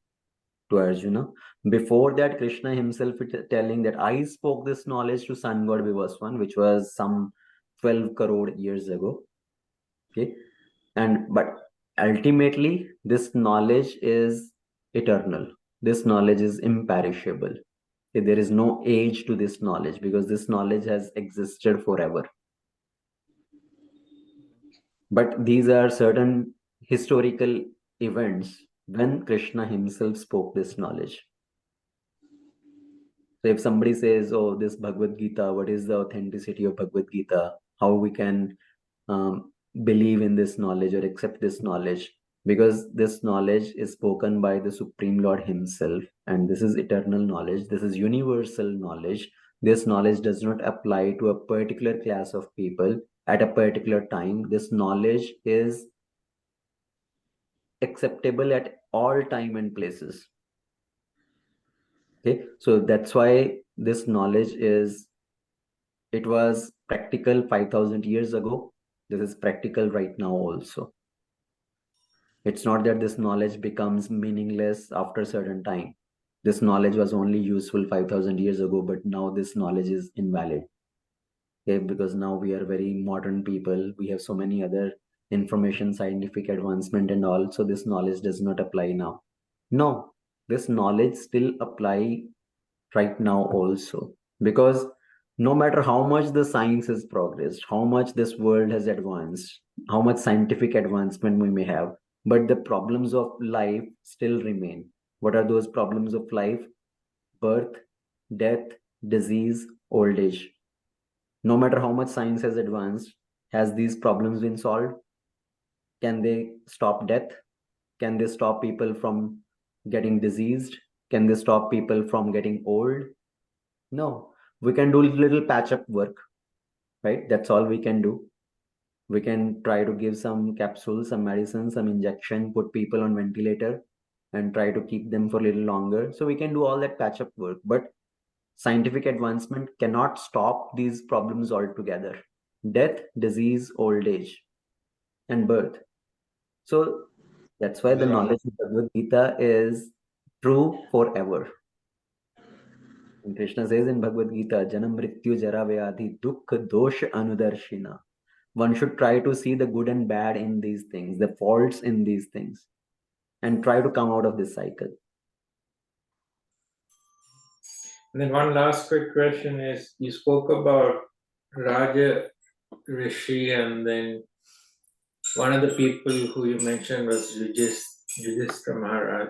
to Arjuna. Before that, Krishna himself telling that I spoke this knowledge to Sun God Vivaswan, which was some 12 crore years ago. Okay. But ultimately, this knowledge is eternal. This knowledge is imperishable. Okay, there is no age to this knowledge because this knowledge has existed forever. But these are certain historical events when Krishna himself spoke this knowledge. So if somebody says, oh, this Bhagavad Gita, what is the authenticity of Bhagavad Gita? How we can believe in this knowledge or accept this knowledge? Because this knowledge is spoken by the Supreme Lord himself. And this is eternal knowledge. This is universal knowledge. This knowledge does not apply to a particular class of people at a particular time. This knowledge is acceptable at all time and places. Okay, so that's why this knowledge it was practical 5,000 years ago. This is practical right now also. It's not that this knowledge becomes meaningless after a certain time. This knowledge was only useful 5,000 years ago, but now this knowledge is invalid. Okay, because now we are very modern people. We have so many other information, scientific advancement and all. So this knowledge does not apply now. No, this knowledge still apply right now also, because no matter how much the science has progressed, how much this world has advanced, how much scientific advancement we may have, but the problems of life still remain. What are those problems of life? Birth, death, disease, old age. No matter how much science has advanced, has these problems been solved? Can they stop death? Can they stop people from getting diseased? Can they stop people from getting old? No, we can do little patch up work, right? That's all we can do. We can try to give some capsules, some medicine, some injection, put people on ventilator and try to keep them for a little longer. So we can do all that patch up work, but scientific advancement cannot stop these problems altogether. Death, disease, old age, and birth. So that's why the knowledge of Bhagavad Gita is true forever. And Krishna says in Bhagavad Gita, Janam Mrityu Jara Vyadhi Dukha Dosha Anudarshina. One should try to see the good and bad in these things, the faults in these things, and try to come out of this cycle. And then one last quick question is, you spoke about Raja Rishi, and then one of the people who you mentioned was Yudhishthira Maharaj.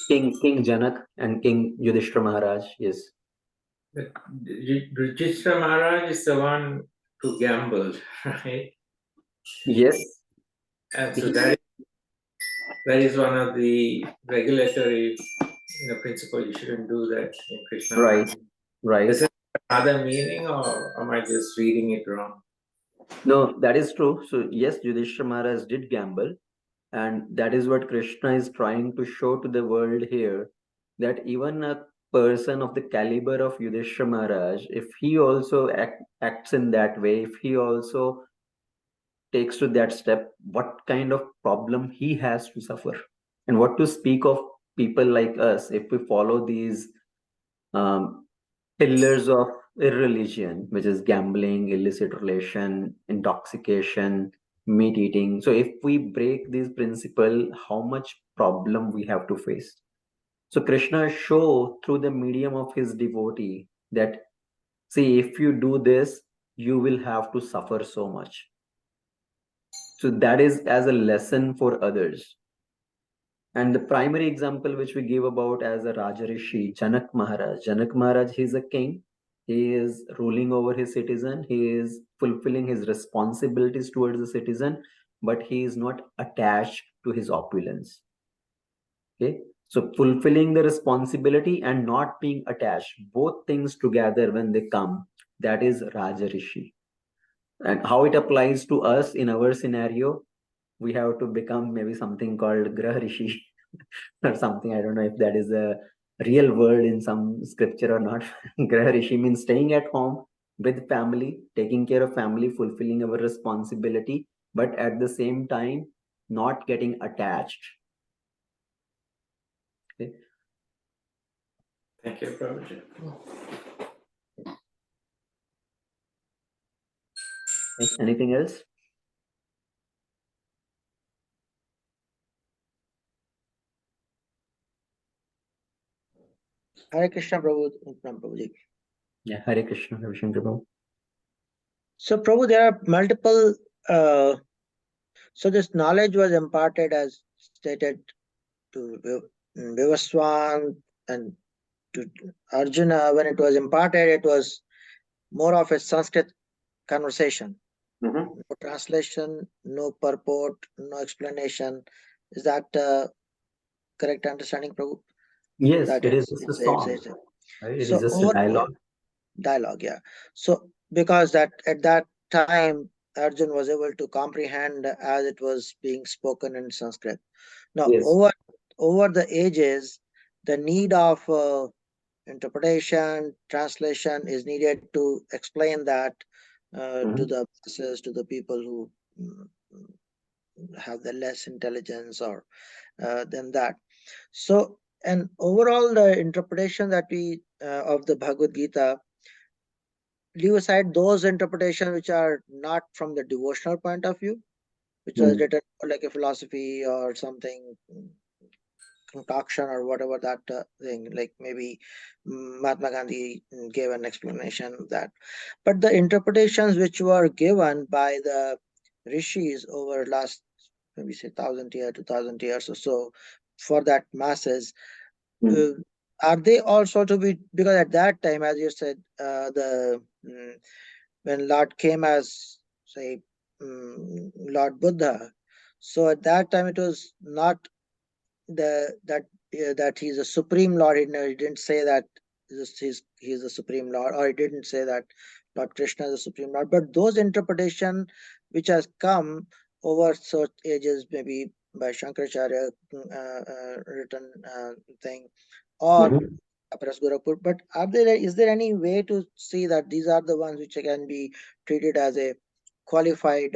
King Janak and King Yudhishthira Maharaj, yes. But Yudhishthira Maharaj is the one who gambled, right? Yes. And so that is one of the regulatory principle. You shouldn't do that in Krishna. Right. Does it have another meaning, or am I just reading it wrong? No, that is true. So yes, Yudhishthira Maharaj did gamble, and that is what Krishna is trying to show to the world here, that even a person of the caliber of Yudhishthira Maharaj, if he also acts in that way, if he also takes to that step, what kind of problem he has to suffer, and what to speak of people like us if we follow these pillars of irreligion, which is gambling, illicit relation, intoxication, meat eating. So if we break these principles, how much problem we have to face. So Krishna show through the medium of his devotee that, see, if you do this, you will have to suffer so much. So that is as a lesson for others. And the primary example which we give about as a Rajarishi, Janak Maharaj. Janak Maharaj, he is a king. He is ruling over his citizen. He is fulfilling his responsibilities towards the citizen, but he is not attached to his opulence. Okay. So fulfilling the responsibility and not being attached, both things together when they come, that is Rajarishi. And how it applies to us in our scenario, we have to become maybe something called Grah Rishi or something. I don't know if that is a real word in some scripture or not. Grah Rishi means staying at home with family, taking care of family, fulfilling our responsibility, but at the same time, not getting attached. Okay. Thank you, Prabhuji. Anything else? Hare Krishna, Prabhuji. Yeah, Hare Krishna, Prabhu. So, Prabhu, there are multiple. So, this knowledge was imparted, as stated, to Vivaswan and to Arjuna. When it was imparted, it was more of a Sanskrit conversation. No translation, no purport, no explanation. Is that correct understanding, Prabhu? Yes, that it is. It's a song. Right? It is just a dialogue. Dialogue, yeah. So because that at that time Arjun was able to comprehend as it was being spoken in Sanskrit. Now over the ages, the need of interpretation, translation is needed to explain that to the masses, to the people who have the less intelligence or than that. So, and overall, the interpretation that we of the Bhagavad Gita, leave aside those interpretations which are not from the devotional point of view, which was written like a philosophy or something, concoction or whatever that thing, like maybe Mahatma Gandhi gave an explanation of that. But the interpretations which were given by the rishis over last, maybe say 1,000 years, 2,000 years or so, for that masses, are they also to be, because at that time, as you said, when Lord came as, say, Lord Buddha, so at that time it was not that he's a supreme Lord. He didn't say that he's the supreme Lord, or he didn't say that Lord Krishna is the supreme Lord. But those interpretation which has come over such ages, maybe by Shankaracharya written thing, or perhaps Gorakhpur. But is there any way to see that these are the ones which can be treated as a qualified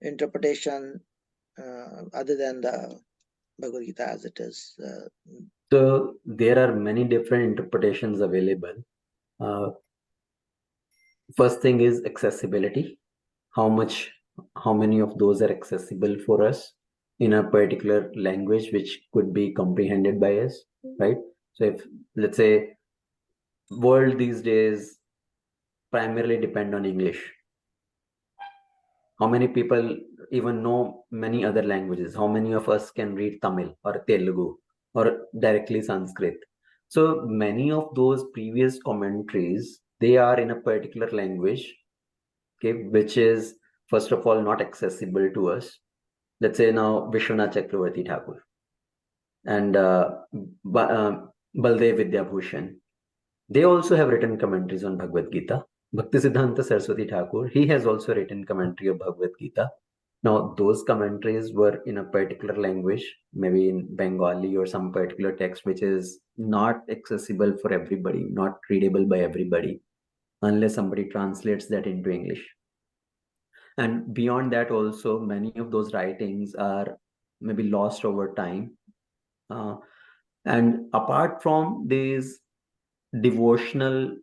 interpretation other than the Bhagavad Gita as it is So there are many different interpretations available. First thing is accessibility. How many of those are accessible for us in a particular language which could be comprehended by us, right? So if, let's say, world these days primarily depend on English. How many people even know many other languages? How many of us can read Tamil or Telugu or directly Sanskrit? So many of those previous commentaries, they are in a particular language, okay, which is first of all not accessible to us. Let's say now Vishwanath Chakravarti Thakur and Baldev Vidyabhushan. They also have written commentaries on Bhagavad Gita. Bhaktisiddhanta Saraswati Thakur, he has also written commentary of Bhagavad Gita. Now, those commentaries were in a particular language, maybe in Bengali or some particular text, which is not accessible for everybody, not readable by everybody, unless somebody translates that into English. And beyond that also, many of those writings are maybe lost over time. And apart from these devotional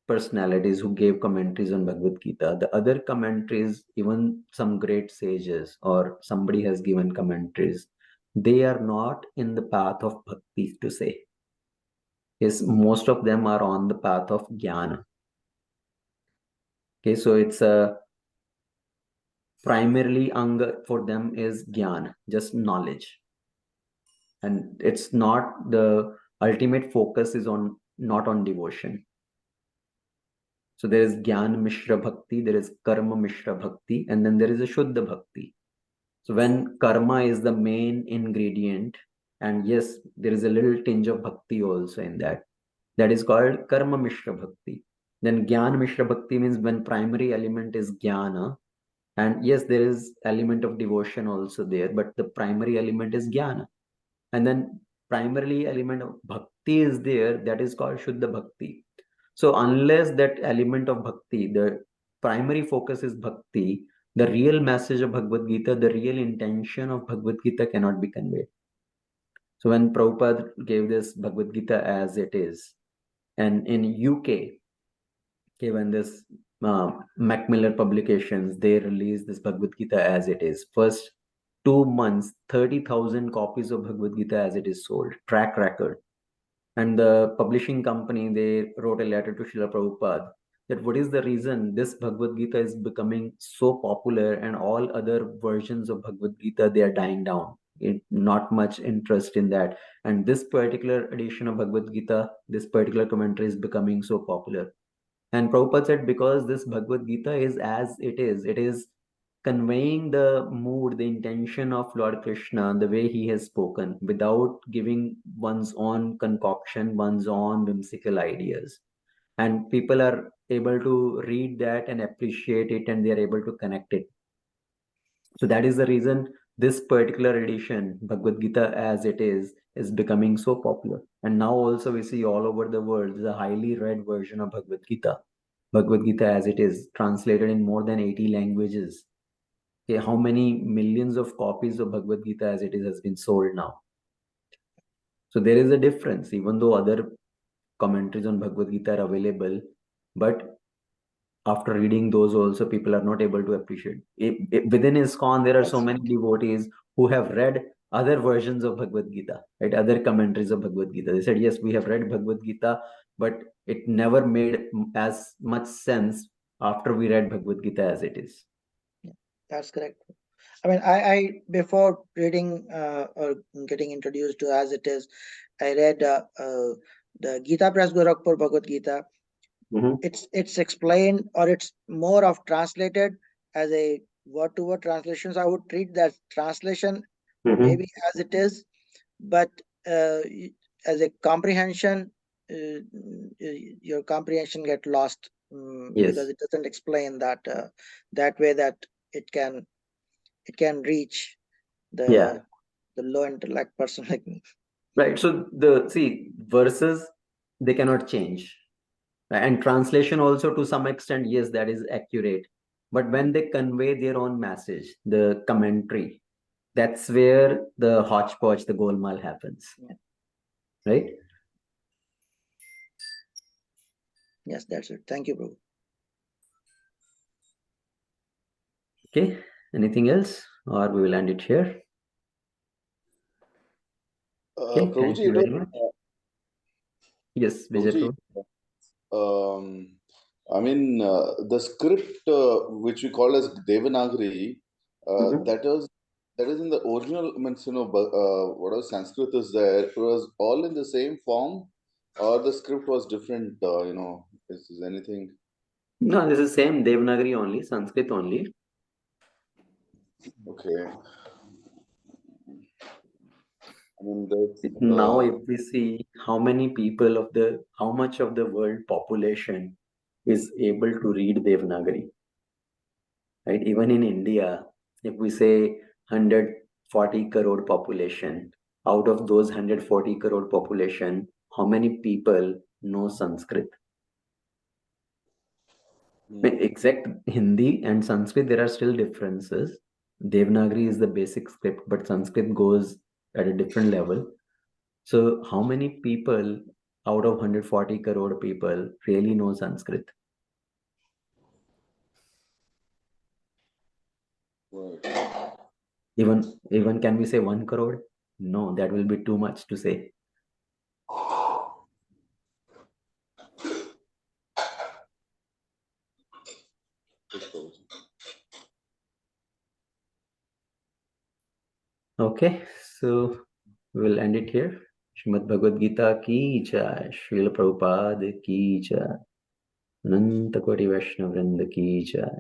personalities who gave commentaries on Bhagavad Gita, the other commentaries, even some great sages or somebody has given commentaries, they are not in the path of bhakti, to say. Yes, most of them are on the path of jnana. Okay, so it's a primarily anga for them is jnana, just knowledge. And it's not, the ultimate focus is on not on devotion. So there is Jnana Mishra Bhakti, there is Karma Mishra Bhakti, and then there is a Shuddha Bhakti. So when karma is the main ingredient, and yes, there is a little tinge of bhakti also in that, that is called Karma Mishra Bhakti. Then Jnana Mishra Bhakti means when primary element is Jnana, and yes, there is element of devotion also there, but the primary element is Jnana. And then primarily element of bhakti is there, that is called Shuddha Bhakti. So unless that element of bhakti, the primary focus is bhakti, the real message of Bhagavad Gita, the real intention of Bhagavad Gita cannot be conveyed. So when Prabhupada gave this Bhagavad Gita as it is, and in UK, okay, when this Macmillan Publications, they released this Bhagavad Gita as it is. First 2 months, 30,000 copies of Bhagavad Gita as it is sold, track record. And the publishing company, they wrote a letter to Srila Prabhupada that what is the reason this Bhagavad Gita is becoming so popular and all other versions of Bhagavad Gita, they are dying down. Not much interest in that. And this particular edition of Bhagavad Gita, this particular commentary is becoming so popular. And Prabhupada said, because this Bhagavad Gita is as it is conveying the mood, the intention of Lord Krishna, the way he has spoken, without giving one's own concoction, one's own whimsical ideas. And people are able to read that and appreciate it, and they are able to connect it. So that is the reason this particular edition, Bhagavad Gita as it is becoming so popular. And now also we see all over the world, the highly read version of Bhagavad Gita. Bhagavad Gita as it is, translated in more than 80 languages. Okay, how many millions of copies of Bhagavad Gita as it is has been sold now? So there is a difference, even though other commentaries on Bhagavad Gita are available, but after reading those also, people are not able to appreciate. Within ISKCON, there are so many devotees who have read other versions of Bhagavad Gita, right? Other commentaries of Bhagavad Gita. They said, yes, we have read Bhagavad Gita, but it never made as much sense after we read Bhagavad Gita as it is. Yeah, that's correct. I mean, I before reading or getting introduced to as it is, I read the Gita Press Gorakhpur Bhagavad Gita. It's explained, or it's more of translated as a word-to-word translation. So I would treat that translation maybe as it is, but as a comprehension, your comprehension get lost because it doesn't explain that that way that it can reach the low intellect person like me. Right. So the verses, they cannot change. And translation also to some extent, yes, that is accurate. But when they convey their own message, the commentary, that's where the hodgepodge, the golmaal happens. right? Yes, that's it. Thank you, Prabhu. Okay, anything else, or we will end it here? Okay, thank you very much. Yes, Vijay Prabhu. I mean, the script which we call as Devanagari, that is in the original. Means, whatever Sanskrit is there, it was all in the same form, or the script was different. Is anything? No, this is same Devanagari only, Sanskrit only. Okay. I mean, now, if we see how much of the world population is able to read Devanagari, right? Even in India, if we say 140 crore population, out of those 140 crore population, how many people know Sanskrit? Except Hindi and Sanskrit, there are still differences. Devanagari is the basic script, but Sanskrit goes at a different level. So how many people out of 140 crore people really know Sanskrit? Even can we say 1 crore? No, that will be too much to say. Okay, so we'll end it here. Srimad Bhagavad Gita Ki Jai, Srila Prabhupada Ki Jai, Ananta Koti Vaishnava Vrinda Ki Jai.